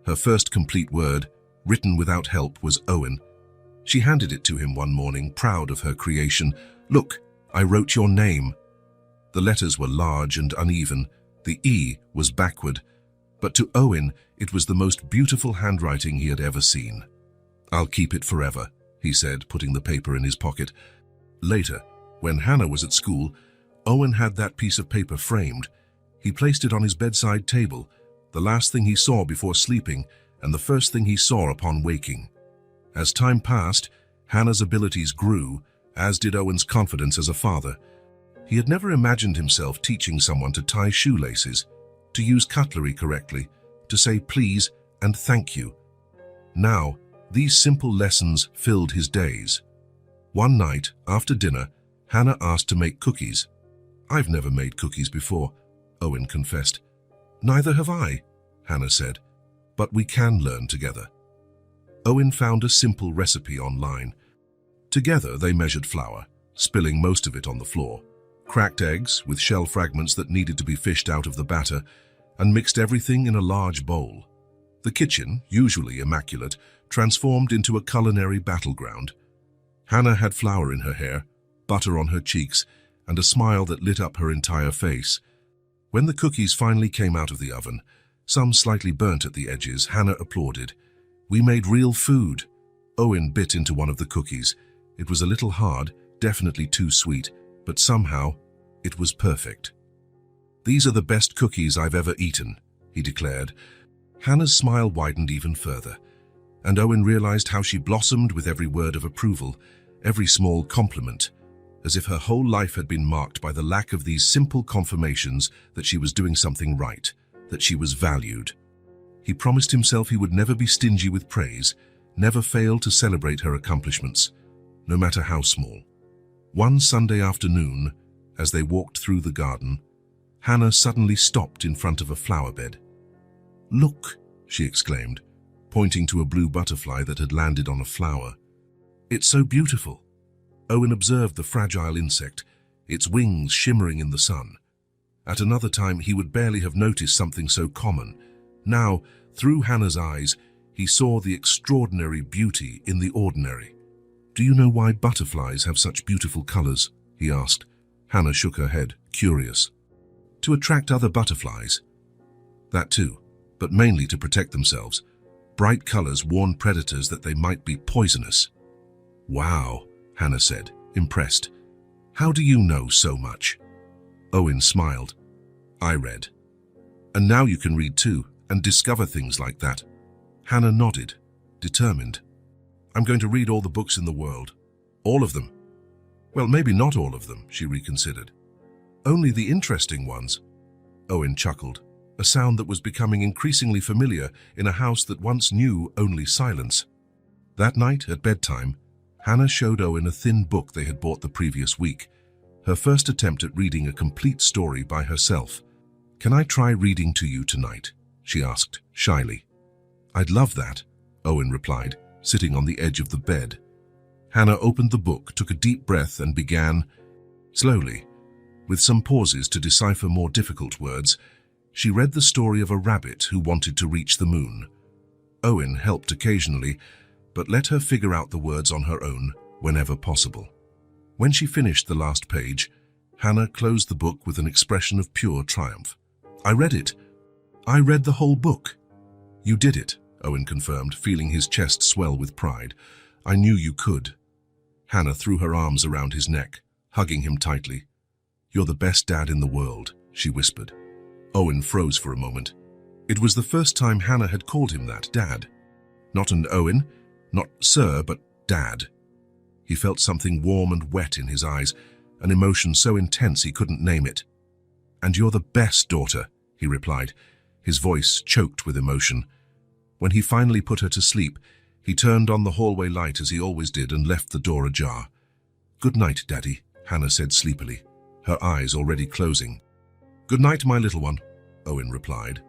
Her first complete word, written without help, was Owen. She handed it to him one morning, proud of her creation. Look, I wrote your name. The letters were large and uneven. The E was backward. But to Owen, it was the most beautiful handwriting he had ever seen. I'll keep it forever, he said, putting the paper in his pocket. Later, when Hannah was at school, Owen had that piece of paper framed. He placed it on his bedside table, the last thing he saw before sleeping and the first thing he saw upon waking. As time passed, Hannah's abilities grew, as did Owen's confidence as a father. He had never imagined himself teaching someone to tie shoelaces, to use cutlery correctly, to say please and thank you. Now, these simple lessons filled his days. One night, after dinner, Hannah asked to make cookies. I've never made cookies before, Owen confessed. Neither have I, Hannah said, but we can learn together. Owen found a simple recipe online. Together they measured flour, spilling most of it on the floor, cracked eggs with shell fragments that needed to be fished out of the batter, and mixed everything in a large bowl. The kitchen, usually immaculate, transformed into a culinary battleground. Hannah had flour in her hair, butter on her cheeks, and a smile that lit up her entire face. When the cookies finally came out of the oven, some slightly burnt at the edges, Hannah applauded. We made real food. Owen bit into one of the cookies. It was a little hard, definitely too sweet, but somehow it was perfect. These are the best cookies I've ever eaten, he declared. Hannah's smile widened even further, and Owen realized how she blossomed with every word of approval, every small compliment, as if her whole life had been marked by the lack of these simple confirmations that she was doing something right, that she was valued. He promised himself he would never be stingy with praise, never fail to celebrate her accomplishments, no matter how small. One Sunday afternoon, as they walked through the garden, Hannah suddenly stopped in front of a flower bed. Look, she exclaimed, pointing to a blue butterfly that had landed on a flower. It's so beautiful. Owen observed the fragile insect, its wings shimmering in the sun. At another time, he would barely have noticed something so common. Now, through Hannah's eyes, he saw the extraordinary beauty in the ordinary. "Do you know why butterflies have such beautiful colors?" he asked. Hannah shook her head, curious. "To attract other butterflies." "That too, but mainly to protect themselves. Bright colors warn predators that they might be poisonous." "Wow," Hannah said, impressed. "How do you know so much?" Owen smiled. "I read. And now you can read too, and discover things like that." Hannah nodded, determined. "I'm going to read all the books in the world. All of them." "Well, maybe not all of them," she reconsidered. "Only the interesting ones." Owen chuckled, a sound that was becoming increasingly familiar in a house that once knew only silence. That night, at bedtime, Hannah showed Owen a thin book they had bought the previous week, her first attempt at reading a complete story by herself. "Can I try reading to you tonight?" she asked, shyly. "I'd love that," Owen replied, sitting on the edge of the bed. Hannah opened the book, took a deep breath, and began. Slowly, with some pauses to decipher more difficult words, she read the story of a rabbit who wanted to reach the moon. Owen helped occasionally, but let her figure out the words on her own whenever possible. When she finished the last page, Hannah closed the book with an expression of pure triumph. "I read it. I read the whole book." "You did it," Owen confirmed, feeling his chest swell with pride. "I knew you could." Hannah threw her arms around his neck, hugging him tightly. "You're the best dad in the world," she whispered. Owen froze for a moment. It was the first time Hannah had called him that, Dad. Not an Owen, not Sir, but Dad. He felt something warm and wet in his eyes, an emotion so intense he couldn't name it. "And you're the best daughter," he replied, his voice choked with emotion. When he finally put her to sleep, he turned on the hallway light as he always did and left the door ajar. "Good night, Daddy," Hannah said sleepily, her eyes already closing. "Good night, my little one," Owen replied.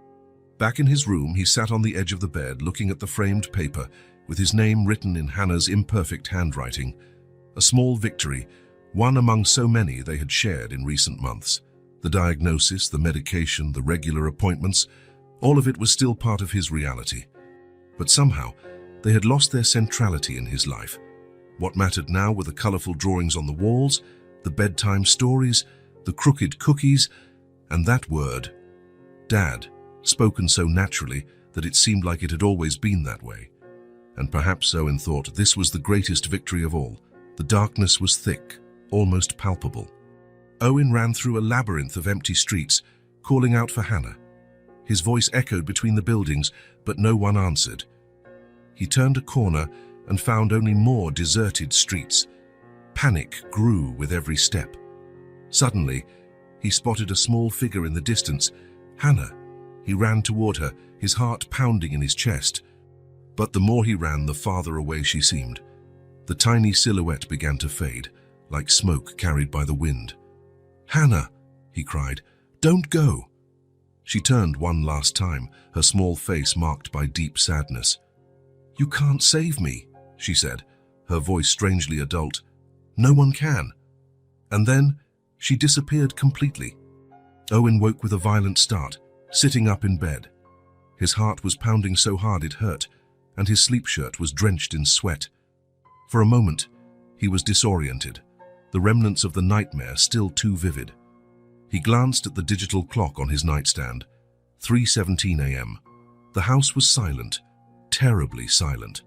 Back in his room, he sat on the edge of the bed, looking at the framed paper, with his name written in Hannah's imperfect handwriting. A small victory, one among so many they had shared in recent months. The diagnosis, the medication, the regular appointments, all of it was still part of his reality. But somehow, they had lost their centrality in his life. What mattered now were the colorful drawings on the walls, the bedtime stories, the crooked cookies, and that word, Dad, spoken so naturally that it seemed like it had always been that way. And perhaps Owen thought this was the greatest victory of all. The darkness was thick, almost palpable. Owen ran through a labyrinth of empty streets, calling out for Hannah. His voice echoed between the buildings, but no one answered. He turned a corner and found only more deserted streets. Panic grew with every step. Suddenly, he spotted a small figure in the distance. Hannah. He ran toward her, his heart pounding in his chest. But the more he ran, the farther away she seemed. The tiny silhouette began to fade, like smoke carried by the wind. "Hannah," he cried, "don't go." She turned one last time, her small face marked by deep sadness. "You can't save me," she said, her voice strangely adult. "No one can." And then she disappeared completely. Owen woke with a violent start, sitting up in bed. His heart was pounding so hard it hurt, and his sleep shirt was drenched in sweat. For a moment, he was disoriented, the remnants of the nightmare still too vivid. He glanced at the digital clock on his nightstand. 3:17 a.m. The house was silent, terribly silent.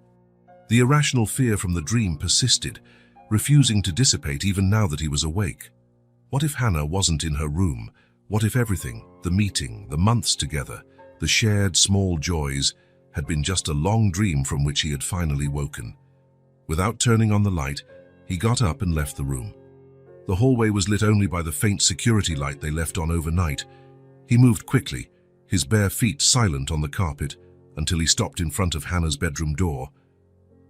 The irrational fear from the dream persisted, refusing to dissipate even now that he was awake. What if Hannah wasn't in her room? What if everything, the meeting, the months together, the shared small joys, had been just a long dream from which he had finally woken? Without turning on the light, he got up and left the room. The hallway was lit only by the faint security light they left on overnight. He moved quickly, his bare feet silent on the carpet, until he stopped in front of Hannah's bedroom door.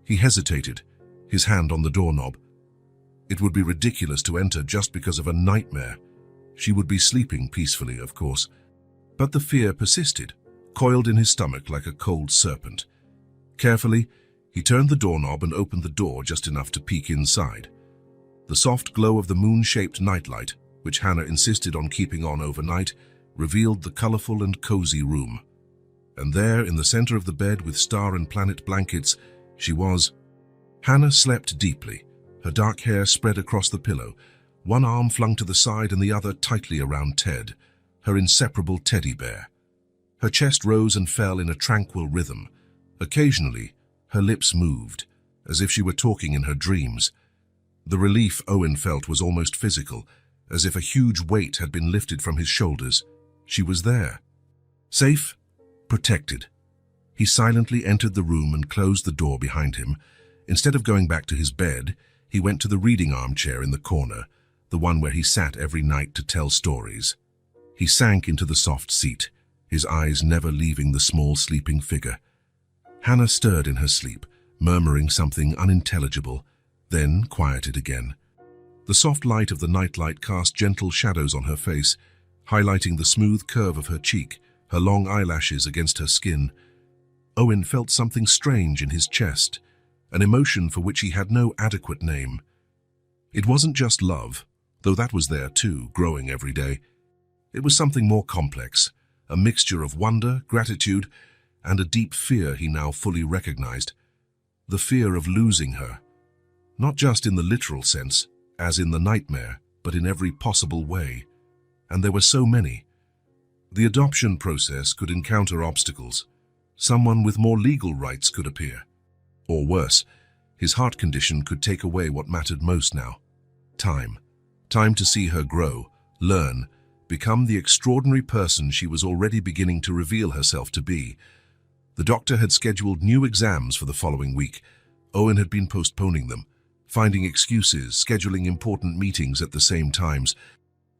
He hesitated, his hand on the doorknob. It would be ridiculous to enter just because of a nightmare. She would be sleeping peacefully, of course. But the fear persisted, coiled in his stomach like a cold serpent. Carefully, he turned the doorknob and opened the door just enough to peek inside. The soft glow of the moon-shaped nightlight, which Hannah insisted on keeping on overnight, revealed the colorful and cozy room. And there, in the center of the bed with star and planet blankets, she was. Hannah slept deeply, her dark hair spread across the pillow, one arm flung to the side and the other tightly around Ted, her inseparable teddy bear. Her chest rose and fell in a tranquil rhythm. Occasionally, her lips moved, as if she were talking in her dreams. The relief Owen felt was almost physical, as if a huge weight had been lifted from his shoulders. She was there. Safe, protected. He silently entered the room and closed the door behind him. Instead of going back to his bed, he went to the reading armchair in the corner, the one where he sat every night to tell stories. He sank into the soft seat, his eyes never leaving the small sleeping figure. Hannah stirred in her sleep, murmuring something unintelligible, then quieted again. The soft light of the nightlight cast gentle shadows on her face, highlighting the smooth curve of her cheek, her long eyelashes against her skin. Owen felt something strange in his chest, an emotion for which he had no adequate name. It wasn't just love, though that was there too, growing every day. It was something more complex, a mixture of wonder, gratitude, and a deep fear he now fully recognized. The fear of losing her. Not just in the literal sense, as in the nightmare, but in every possible way. And there were so many. The adoption process could encounter obstacles. Someone with more legal rights could appear. Or worse, his heart condition could take away what mattered most now. Time. Time to see her grow, learn, become the extraordinary person she was already beginning to reveal herself to be. The doctor had scheduled new exams for the following week. Owen had been postponing them, finding excuses, scheduling important meetings at the same times,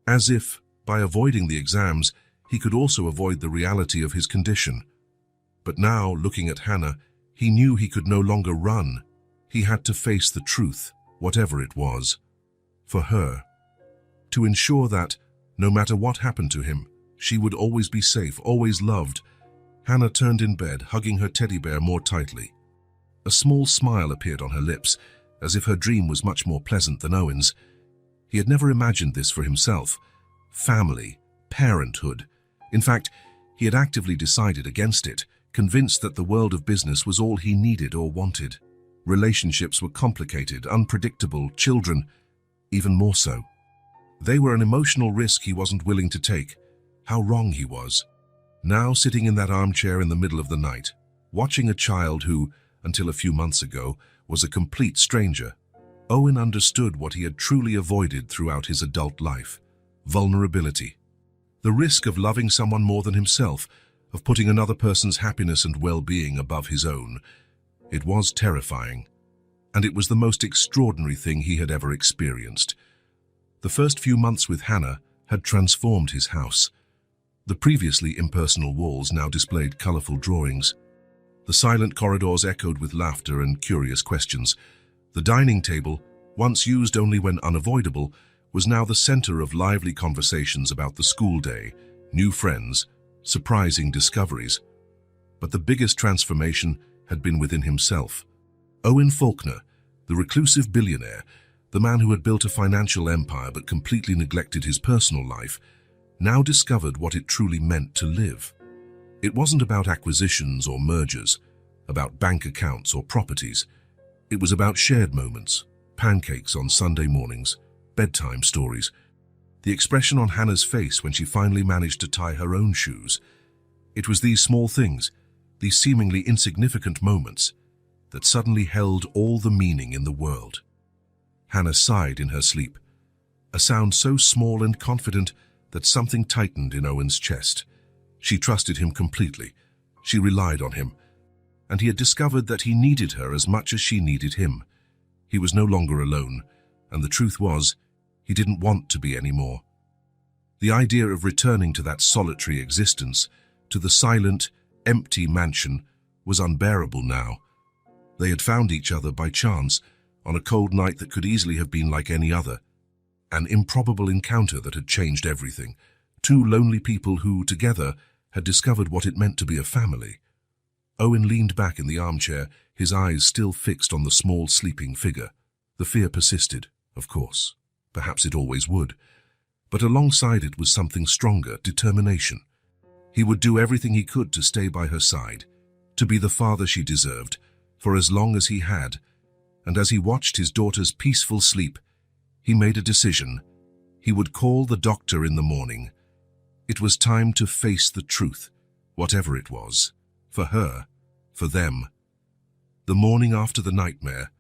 as if, by avoiding the exams, he could also avoid the reality of his condition. But now, looking at Hannah, he knew he could no longer run. He had to face the truth, whatever it was. For her. To ensure that, no matter what happened to him, she would always be safe, always loved. Hannah turned in bed, hugging her teddy bear more tightly. A small smile appeared on her lips, as if her dream was much more pleasant than Owen's. He had never imagined this for himself. Family, parenthood. In fact, he had actively decided against it, convinced that the world of business was all he needed or wanted. Relationships were complicated, unpredictable, children, even more so. They were an emotional risk he wasn't willing to take. How wrong he was. Now sitting in that armchair in the middle of the night, watching a child who, until a few months ago, was a complete stranger, Owen understood what he had truly avoided throughout his adult life: vulnerability. The risk of loving someone more than himself, of putting another person's happiness and well-being above his own. It was terrifying, and it was the most extraordinary thing he had ever experienced. The first few months with Hannah had transformed his house. The previously impersonal walls now displayed colorful drawings. The silent corridors echoed with laughter and curious questions. The dining table, once used only when unavoidable, was now the center of lively conversations about the school day, new friends, surprising discoveries. But the biggest transformation had been within himself. Owen Faulkner, the reclusive billionaire, the man who had built a financial empire but completely neglected his personal life, now discovered what it truly meant to live. It wasn't about acquisitions or mergers, about bank accounts or properties. It was about shared moments, pancakes on Sunday mornings, bedtime stories. The expression on Hannah's face when she finally managed to tie her own shoes. It was these small things, these seemingly insignificant moments, that suddenly held all the meaning in the world. Hannah sighed in her sleep, a sound so small and confident that something tightened in Owen's chest. She trusted him completely. She relied on him. And he had discovered that he needed her as much as she needed him. He was no longer alone, and the truth was, he didn't want to be anymore. The idea of returning to that solitary existence, to the silent, empty mansion, was unbearable now. They had found each other by chance, on a cold night that could easily have been like any other. An improbable encounter that had changed everything. Two lonely people who, together, had discovered what it meant to be a family. Owen leaned back in the armchair, his eyes still fixed on the small, sleeping figure. The fear persisted, of course. Perhaps it always would. But alongside it was something stronger, determination. He would do everything he could to stay by her side, to be the father she deserved, for as long as he had. And as he watched his daughter's peaceful sleep, he made a decision. He would call the doctor in the morning. It was time to face the truth, whatever it was, for her, for them. The morning after the nightmare,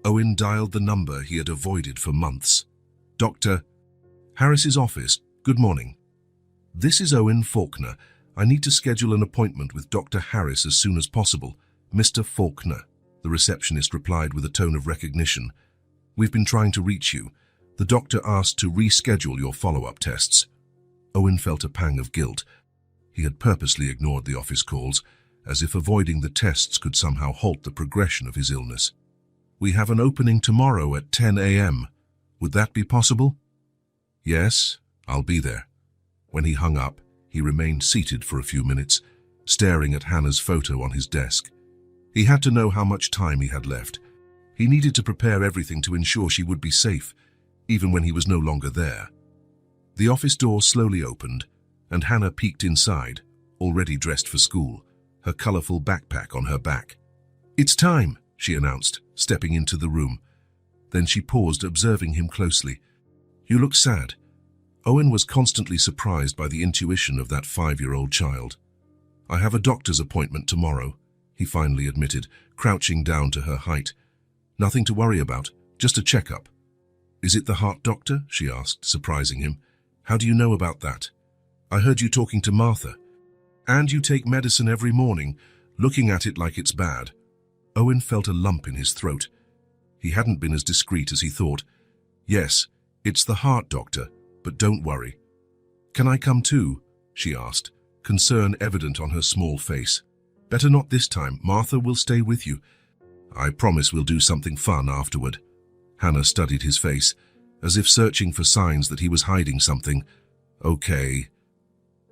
Owen dialed the number he had avoided for months. Dr. Harris's office, good morning. This is Owen Faulkner. I need to schedule an appointment with Dr. Harris as soon as possible. Mr. Faulkner, the receptionist replied with a tone of recognition. We've been trying to reach you. The doctor asked to reschedule your follow-up tests. Owen felt a pang of guilt. He had purposely ignored the office calls, as if avoiding the tests could somehow halt the progression of his illness. We have an opening tomorrow at 10 a.m. Would that be possible? Yes, I'll be there. When he hung up, he remained seated for a few minutes, staring at Hannah's photo on his desk. He had to know how much time he had left. He needed to prepare everything to ensure she would be safe, even when he was no longer there. The office door slowly opened, and Hannah peeked inside, already dressed for school, her colorful backpack on her back. It's time, she announced, stepping into the room. Then she paused, observing him closely. You look sad. Owen was constantly surprised by the intuition of that 5-year-old child. I have a doctor's appointment tomorrow, he finally admitted, crouching down to her height. Nothing to worry about, just a checkup. Is it the heart doctor? She asked, surprising him. How do you know about that? I heard you talking to Martha. And you take medicine every morning, looking at it like it's bad. Owen felt a lump in his throat. He hadn't been as discreet as he thought. Yes, it's the heart doctor, but don't worry. Can I come too? She asked, concern evident on her small face. Better not this time. Martha will stay with you. I promise we'll do something fun afterward. Hannah studied his face, as if searching for signs that he was hiding something. Okay.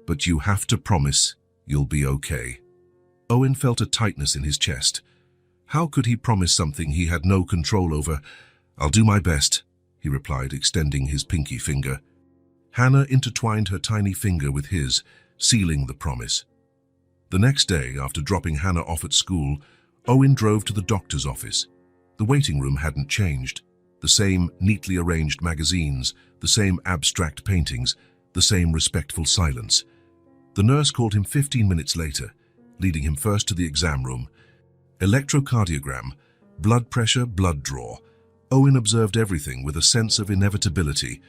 But you have to promise you'll be okay. Owen felt a tightness in his chest. How could he promise something he had no control over? I'll do my best, he replied, extending his pinky finger. Hannah intertwined her tiny finger with his, sealing the promise. The next day, after dropping Hannah off at school, Owen drove to the doctor's office. The waiting room hadn't changed. The same neatly arranged magazines, the same abstract paintings, the same respectful silence. The nurse called him 15 minutes later, leading him first to the exam room. Electrocardiogram, blood pressure, blood draw. Owen observed everything with a sense of inevitability.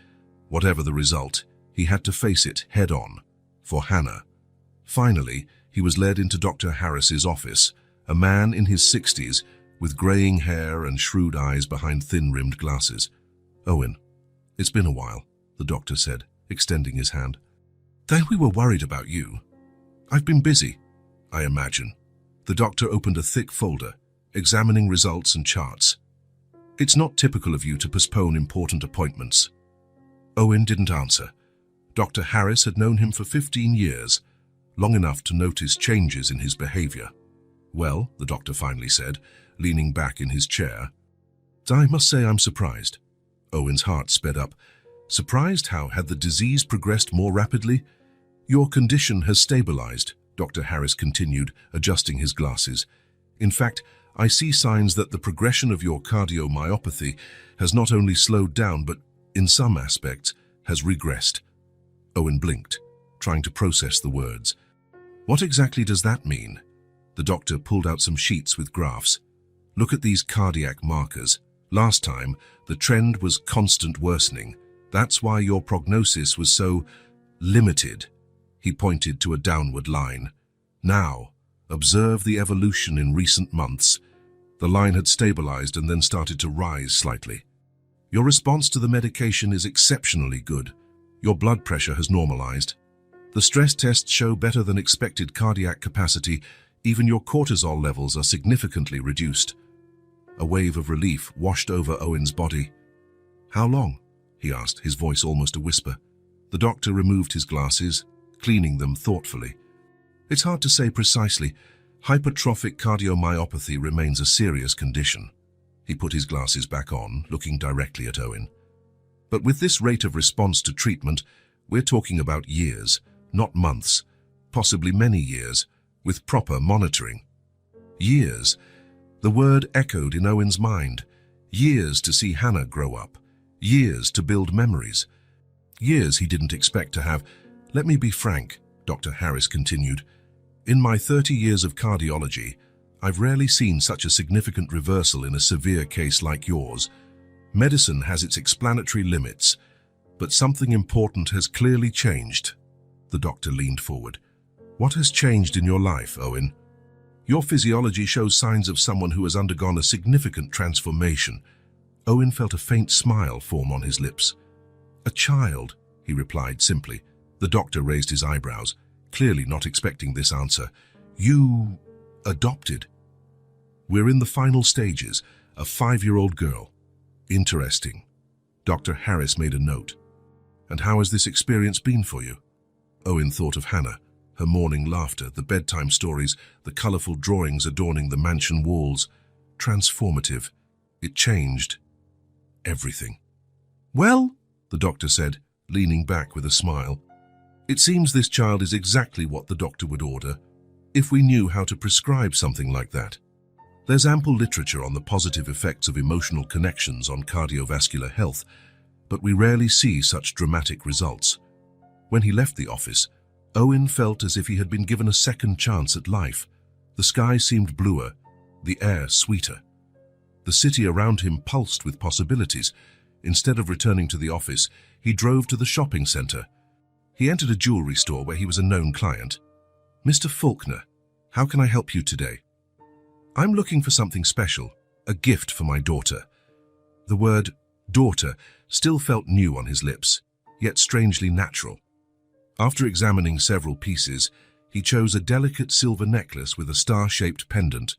Whatever the result, he had to face it head-on. For Hannah. Finally, he was led into Dr. Harris's office, a man in his 60s, with graying hair and shrewd eyes behind thin-rimmed glasses. Owen, it's been a while, the doctor said, extending his hand. Then we were worried about you. I've been busy, I imagine. The doctor opened a thick folder, examining results and charts. It's not typical of you to postpone important appointments. Owen didn't answer. Dr. Harris had known him for 15 years, long enough to notice changes in his behavior. Well, the doctor finally said, leaning back in his chair. I must say I'm surprised. Owen's heart sped up. Surprised? How had the disease progressed more rapidly? Your condition has stabilized, Dr. Harris continued, adjusting his glasses. In fact, I see signs that the progression of your cardiomyopathy has not only slowed down, but, in some aspects, has regressed. Owen blinked, trying to process the words. What exactly does that mean? The doctor pulled out some sheets with graphs. Look at these cardiac markers. Last time, the trend was constant worsening. That's why your prognosis was so limited. He pointed to a downward line. Now, observe the evolution in recent months. The line had stabilized and then started to rise slightly. Your response to the medication is exceptionally good. Your blood pressure has normalized. The stress tests show better than expected cardiac capacity. Even your cortisol levels are significantly reduced. A wave of relief washed over Owen's body. How long? He asked, his voice almost a whisper. The doctor removed his glasses, cleaning them thoughtfully. It's hard to say precisely. Hypertrophic cardiomyopathy remains a serious condition. He put his glasses back on, looking directly at Owen. But with this rate of response to treatment, we're talking about years, not months, possibly many years, with proper monitoring. Years. The word echoed in Owen's mind. Years to see Hannah grow up. Years to build memories. Years he didn't expect to have. Let me be frank, Dr. Harris continued. In my 30 years of cardiology, I've rarely seen such a significant reversal in a severe case like yours. Medicine has its explanatory limits, but something important has clearly changed. The doctor leaned forward. What has changed in your life, Owen? Your physiology shows signs of someone who has undergone a significant transformation. Owen felt a faint smile form on his lips. A child, he replied simply. The doctor raised his eyebrows, clearly not expecting this answer. You adopted? We're in the final stages. A 5-year-old girl. Interesting. Dr. Harris made a note. And how has this experience been for you? Owen thought of Hannah, her morning laughter, the bedtime stories, the colorful drawings adorning the mansion walls. Transformative. It changed everything. Well, the doctor said, leaning back with a smile, it seems this child is exactly what the doctor would order, if we knew how to prescribe something like that. There's ample literature on the positive effects of emotional connections on cardiovascular health, but we rarely see such dramatic results. When he left the office, Owen felt as if he had been given a second chance at life. The sky seemed bluer, the air sweeter. The city around him pulsed with possibilities. Instead of returning to the office, he drove to the shopping center. He entered a jewelry store where he was a known client. Mr. Faulkner, how can I help you today? I'm looking for something special, a gift for my daughter. The word daughter still felt new on his lips, yet strangely natural. After examining several pieces, he chose a delicate silver necklace with a star-shaped pendant.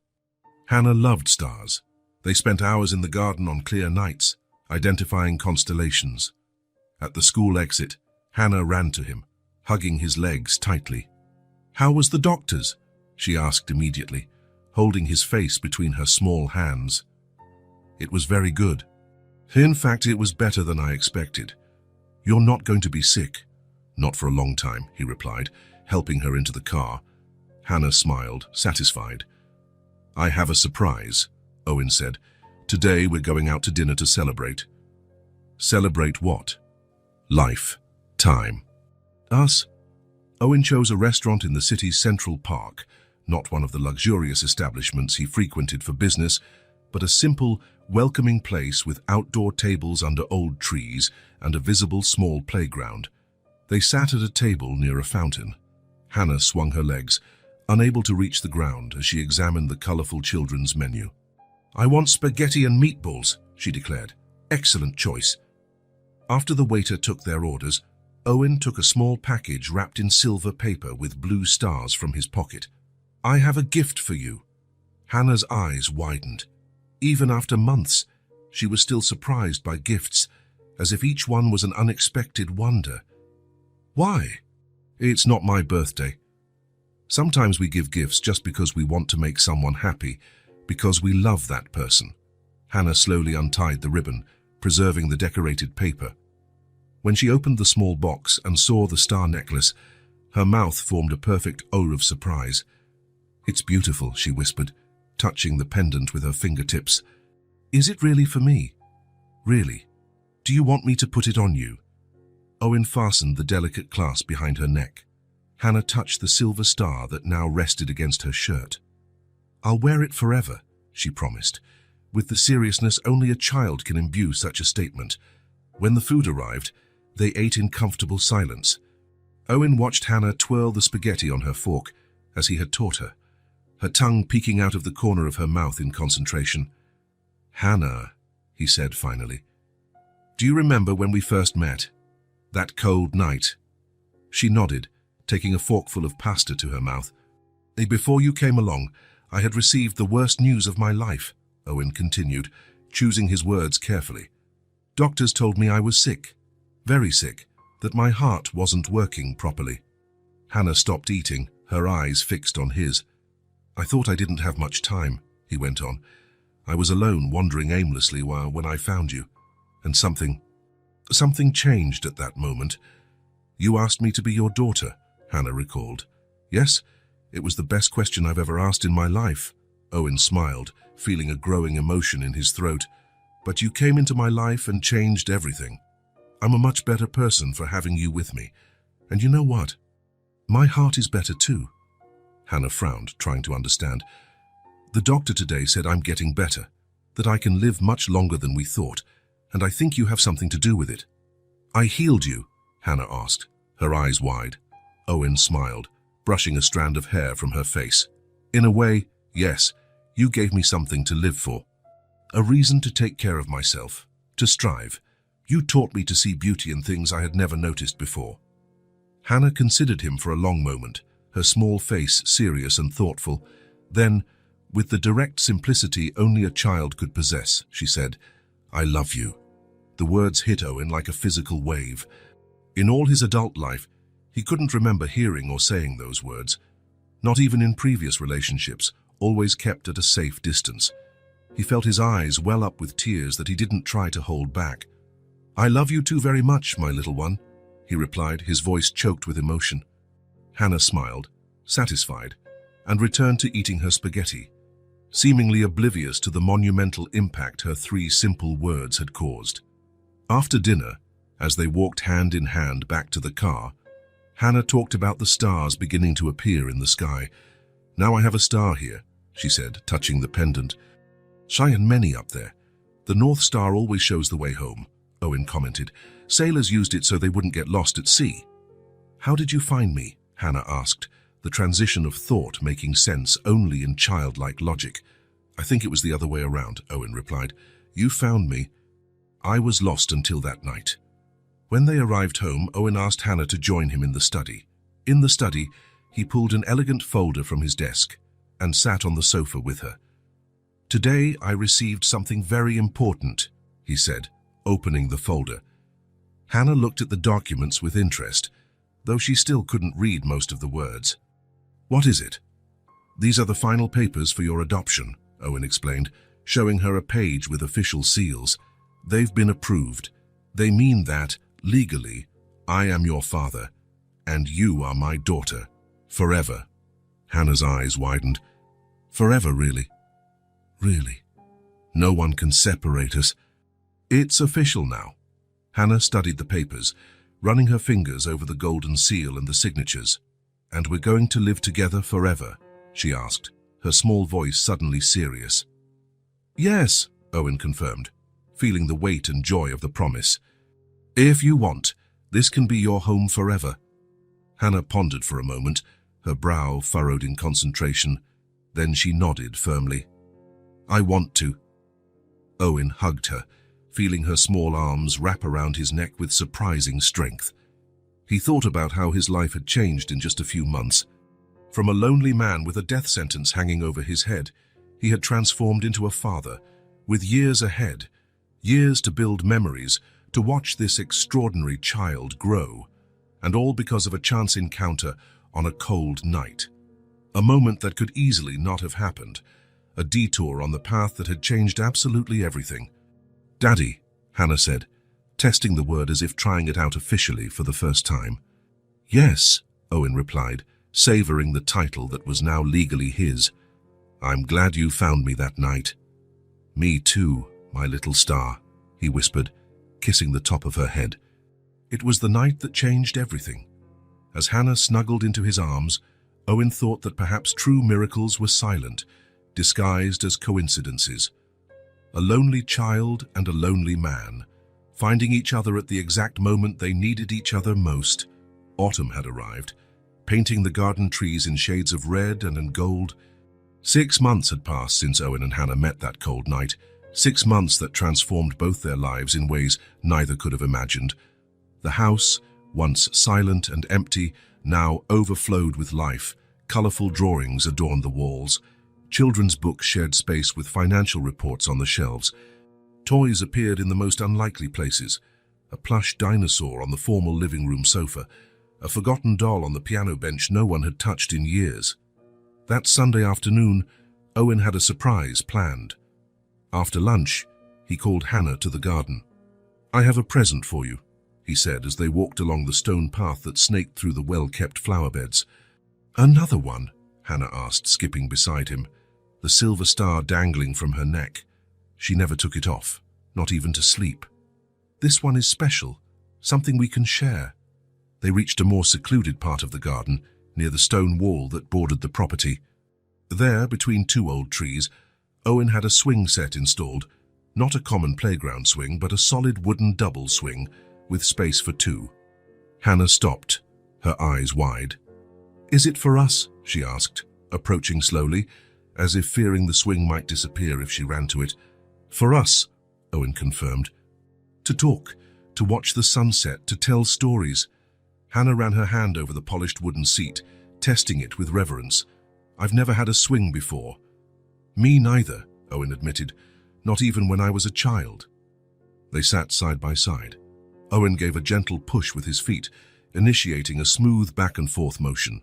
Hannah loved stars. They spent hours in the garden on clear nights, identifying constellations. At the school exit, Hannah ran to him, hugging his legs tightly. How was the doctor's? She asked immediately, holding his face between her small hands. It was very good. In fact, it was better than I expected. You're not going to be sick. Not for a long time, he replied, helping her into the car. Hannah smiled, satisfied. I have a surprise, Owen said. Today we're going out to dinner to celebrate. Celebrate what? Life. Time. Us? Owen chose a restaurant in the city's Central Park, not one of the luxurious establishments he frequented for business, but a simple, welcoming place with outdoor tables under old trees and a visible small playground. They sat at a table near a fountain. Hannah swung her legs, unable to reach the ground as she examined the colorful children's menu. I want spaghetti and meatballs, she declared. Excellent choice. After the waiter took their orders, Owen took a small package wrapped in silver paper with blue stars from his pocket. I have a gift for you. Hannah's eyes widened. Even after months, she was still surprised by gifts, as if each one was an unexpected wonder. Why? It's not my birthday. Sometimes we give gifts just because we want to make someone happy, because we love that person. Hannah slowly untied the ribbon, preserving the decorated paper. When she opened the small box and saw the star necklace, her mouth formed a perfect O of surprise. It's beautiful, she whispered, touching the pendant with her fingertips. Is it really for me? Really? Do you want me to put it on you? Owen fastened the delicate clasp behind her neck. Hannah touched the silver star that now rested against her shirt. I'll wear it forever, she promised, with the seriousness only a child can imbue such a statement. When the food arrived, they ate in comfortable silence. Owen watched Hannah twirl the spaghetti on her fork, as he had taught her, her tongue peeking out of the corner of her mouth in concentration. Hannah, he said finally, do you remember when we first met? That cold night? She nodded, taking a forkful of pasta to her mouth. Before you came along, I had received the worst news of my life, Owen continued, choosing his words carefully. Doctors told me I was sick, very sick, that my heart wasn't working properly. Hannah stopped eating, her eyes fixed on his. I thought I didn't have much time, he went on. I was alone, wandering aimlessly when I found you, and something... Something changed at that moment. You asked me to be your daughter, Hannah recalled. Yes, it was the best question I've ever asked in my life. Owen smiled, feeling a growing emotion in his throat. But you came into my life and changed everything. I'm a much better person for having you with me. And you know what? My heart is better too. Hannah frowned, trying to understand. The doctor today said I'm getting better, that I can live much longer than we thought, and I think you have something to do with it. I healed you, Hannah asked, her eyes wide. Owen smiled, brushing a strand of hair from her face. In a way, yes, you gave me something to live for. A reason to take care of myself, to strive. You taught me to see beauty in things I had never noticed before. Hannah considered him for a long moment, her small face serious and thoughtful. Then, with the direct simplicity only a child could possess, she said, I love you. The words hit Owen like a physical wave. In all his adult life, he couldn't remember hearing or saying those words. Not even in previous relationships, always kept at a safe distance. He felt his eyes well up with tears that he didn't try to hold back. I love you too very much, my little one, he replied, his voice choked with emotion. Hannah smiled, satisfied, and returned to eating her spaghetti, seemingly oblivious to the monumental impact her 3 simple words had caused. After dinner, as they walked hand in hand back to the car, Hannah talked about the stars beginning to appear in the sky. Now I have a star here, she said, touching the pendant. Shy and many up there. The North Star always shows the way home, Owen commented. Sailors used it so they wouldn't get lost at sea. How did you find me? Hannah asked, the transition of thought making sense only in childlike logic. I think it was the other way around, Owen replied. You found me. I was lost until that night. When they arrived home, Owen asked Hannah to join him in the study. In the study, he pulled an elegant folder from his desk and sat on the sofa with her. Today I received something very important, he said, opening the folder. Hannah looked at the documents with interest, though she still couldn't read most of the words. What is it? These are the final papers for your adoption, Owen explained, showing her a page with official seals. They've been approved. They mean that, legally, I am your father, and you are my daughter, forever. Hannah's eyes widened. Forever, really? Really? No one can separate us. It's official now. Hannah studied the papers, running her fingers over the golden seal and the signatures. And we're going to live together forever, she asked, her small voice suddenly serious. Yes, Owen confirmed, feeling the weight and joy of the promise. If you want, this can be your home forever. Hannah pondered for a moment, her brow furrowed in concentration. Then she nodded firmly. I want to. Owen hugged her, feeling her small arms wrap around his neck with surprising strength. He thought about how his life had changed in just a few months. From a lonely man with a death sentence hanging over his head, he had transformed into a father, with years ahead, years to build memories, to watch this extraordinary child grow, and all because of a chance encounter on a cold night. A moment that could easily not have happened, a detour on the path that had changed absolutely everything. Daddy, Hannah said, testing the word as if trying it out officially for the first time. Yes, Owen replied, savoring the title that was now legally his. I'm glad you found me that night. Me too, my little star, he whispered, kissing the top of her head. It was the night that changed everything. As Hannah snuggled into his arms, Owen thought that perhaps true miracles were silent, disguised as coincidences. A lonely child and a lonely man, finding each other at the exact moment they needed each other most. Autumn had arrived, painting the garden trees in shades of red and in gold. 6 months had passed since Owen and Hannah met that cold night, 6 months that transformed both their lives in ways neither could have imagined. The house, once silent and empty, now overflowed with life. Colorful drawings adorned the walls. Children's books shared space with financial reports on the shelves. Toys appeared in the most unlikely places. A plush dinosaur on the formal living room sofa, a forgotten doll on the piano bench no one had touched in years. That Sunday afternoon, Owen had a surprise planned. After lunch, he called Hannah to the garden. "I have a present for you," he said as they walked along the stone path that snaked through the well-kept flower beds. "Another one?" Hannah asked, skipping beside him, the silver star dangling from her neck. She never took it off, not even to sleep. "This one is special, something we can share." They reached a more secluded part of the garden, near the stone wall that bordered the property. There, between two old trees, Owen had a swing set installed, not a common playground swing, but a solid wooden double swing with space for two. Hannah stopped, her eyes wide. "Is it for us?" she asked, approaching slowly, as if fearing the swing might disappear if she ran to it. "For us," Owen confirmed. "To talk, to watch the sunset, to tell stories." Hannah ran her hand over the polished wooden seat, testing it with reverence. "I've never had a swing before." "Me neither," Owen admitted, "not even when I was a child." They sat side by side. Owen gave a gentle push with his feet, initiating a smooth back-and-forth motion.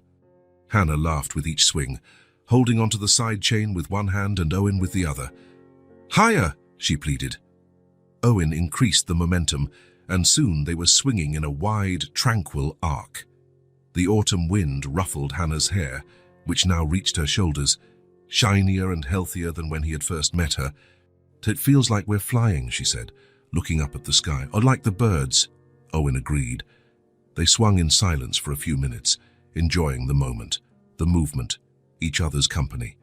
Hannah laughed with each swing, holding onto the side chain with one hand and Owen with the other. "Higher!" she pleaded. Owen increased the momentum, and soon they were swinging in a wide, tranquil arc. The autumn wind ruffled Hannah's hair, which now reached her shoulders, shinier and healthier than when he had first met her. "It feels like we're flying," she said, looking up at the sky. "Or like the birds." Owen agreed. They swung in silence for a few minutes, enjoying the moment, the movement, each other's company.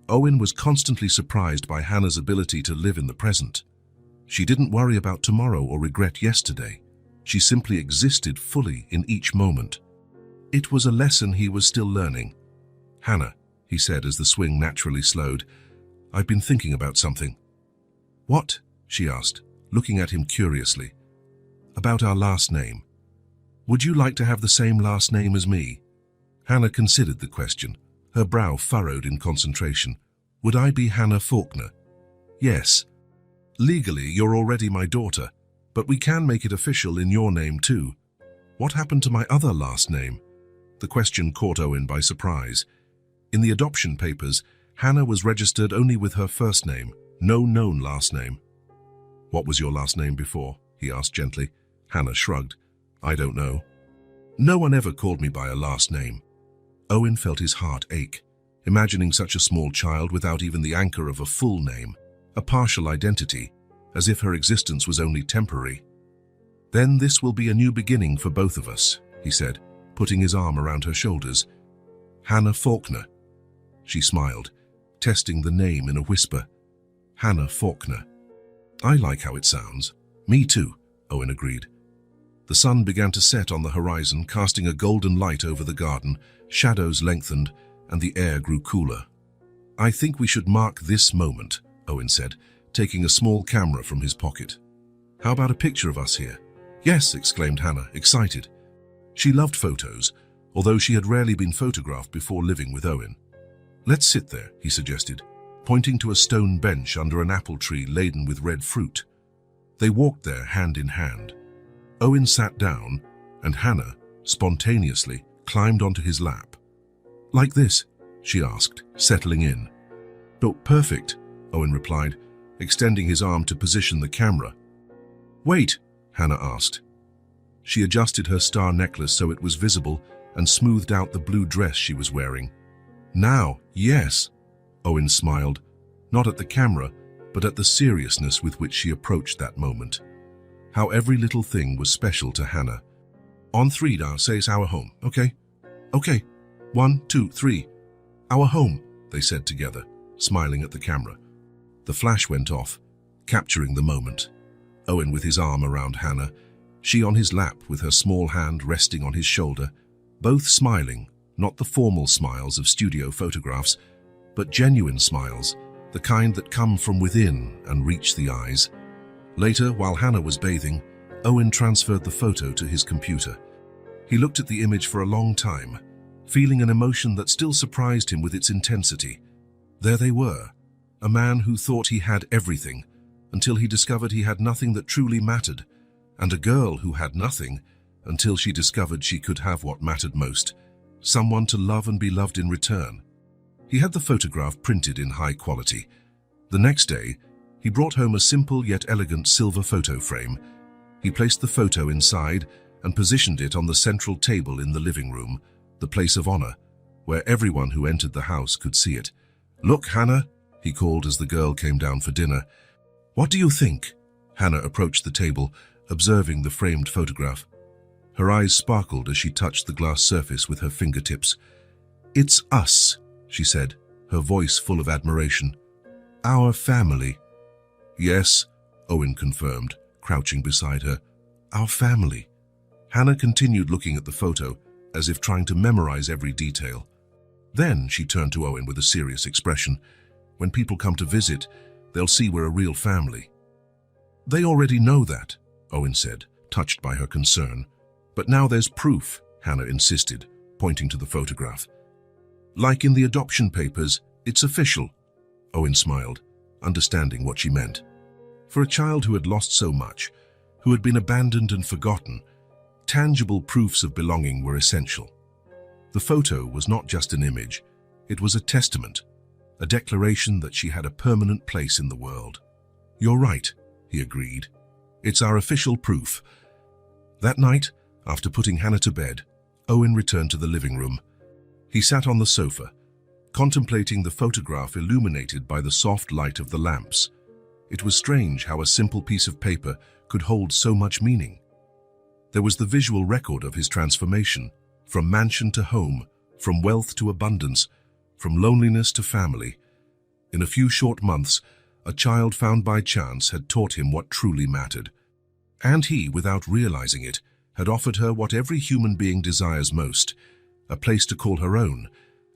Owen was constantly surprised by Hannah's ability to live in the present. She didn't worry about tomorrow or regret yesterday. She simply existed fully in each moment. It was a lesson he was still learning. "Hannah," he said as the swing naturally slowed, "I've been thinking about something." "What?" she asked, looking at him curiously. "About our last name. Would you like to have the same last name as me?" Hannah considered the question, her brow furrowed in concentration. "Would I be Hannah Faulkner?" "Yes. Legally, you're already my daughter, but we can make it official in your name too." "What happened to my other last name?" The question caught Owen by surprise. In the adoption papers, Hannah was registered only with her first name, no known last name. "What was your last name before?" he asked gently. Hannah shrugged. "I don't know. No one ever called me by a last name." Owen felt his heart ache, imagining such a small child without even the anchor of a full name, a partial identity, as if her existence was only temporary. "Then this will be a new beginning for both of us," he said, putting his arm around her shoulders. "Hannah Faulkner." She smiled, testing the name in a whisper. "Hannah Faulkner. I like how it sounds." "Me too," Owen agreed. The sun began to set on the horizon, casting a golden light over the garden. Shadows lengthened, and the air grew cooler. "I think we should mark this moment," Owen said, taking a small camera from his pocket. "How about a picture of us here?" "Yes," exclaimed Hannah, excited. She loved photos, although she had rarely been photographed before living with Owen. "Let's sit there," he suggested, pointing to a stone bench under an apple tree laden with red fruit. They walked there hand in hand. Owen sat down, and Hannah, spontaneously, climbed onto his lap. "Like this?" she asked, settling in. "Oh, perfect," Owen replied, extending his arm to position the camera. "Wait," Hannah asked. She adjusted her star necklace so it was visible and smoothed out the blue dress she was wearing. "Now, yes," Owen smiled, not at the camera, but at the seriousness with which she approached that moment. How every little thing was special to Hannah. "On three, Da, says our home, okay?" "Okay. 1, 2, 3. Our home," they said together, smiling at the camera. The flash went off, capturing the moment. Owen with his arm around Hannah, she on his lap with her small hand resting on his shoulder, both smiling, not the formal smiles of studio photographs, but genuine smiles, the kind that come from within and reach the eyes. Later, while Hannah was bathing, Owen transferred the photo to his computer. He looked at the image for a long time, feeling an emotion that still surprised him with its intensity. There they were, a man who thought he had everything, until he discovered he had nothing that truly mattered, and a girl who had nothing, until she discovered she could have what mattered most, someone to love and be loved in return. He had the photograph printed in high quality. The next day, he brought home a simple yet elegant silver photo frame, He placed the photo inside and positioned it on the central table in the living room, the place of honor, where everyone who entered the house could see it. "Look, Hannah," he called as the girl came down for dinner. "What do you think?" Hannah approached the table, observing the framed photograph. Her eyes sparkled as she touched the glass surface with her fingertips. "It's us," she said, her voice full of admiration. "Our family." "Yes," Owen confirmed, crouching beside her. "Our family." Hannah continued looking at the photo, as if trying to memorize every detail. Then she turned to Owen with a serious expression. "When people come to visit, they'll see we're a real family." "They already know that," Owen said, touched by her concern. "But now there's proof," Hannah insisted, pointing to the photograph. "Like in the adoption papers, it's official." Owen smiled, understanding what she meant. For a child who had lost so much, who had been abandoned and forgotten, tangible proofs of belonging were essential. The photo was not just an image, it was a testament, a declaration that she had a permanent place in the world. "You're right," he agreed. "It's our official proof." That night, after putting Hannah to bed, Owen returned to the living room. He sat on the sofa, contemplating the photograph illuminated by the soft light of the lamps. It was strange how a simple piece of paper could hold so much meaning. There was the visual record of his transformation, from mansion to home, from wealth to abundance, from loneliness to family. In a few short months, a child found by chance had taught him what truly mattered. And he, without realizing it, had offered her what every human being desires most, a place to call her own,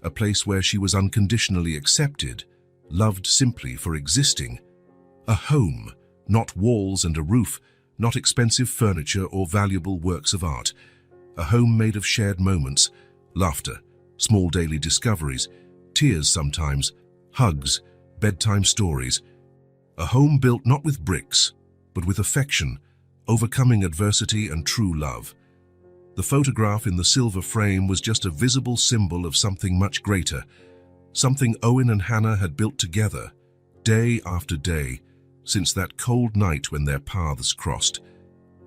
a place where she was unconditionally accepted, loved simply for existing. A home, not walls and a roof, not expensive furniture or valuable works of art. A home made of shared moments, laughter, small daily discoveries, tears sometimes, hugs, bedtime stories. A home built not with bricks, but with affection, overcoming adversity and true love. The photograph in the silver frame was just a visible symbol of something much greater, something Owen and Hannah had built together, day after day, since that cold night when their paths crossed.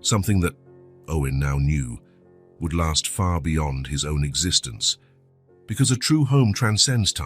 Something that, Owen now knew, would last far beyond his own existence. Because a true home transcends time.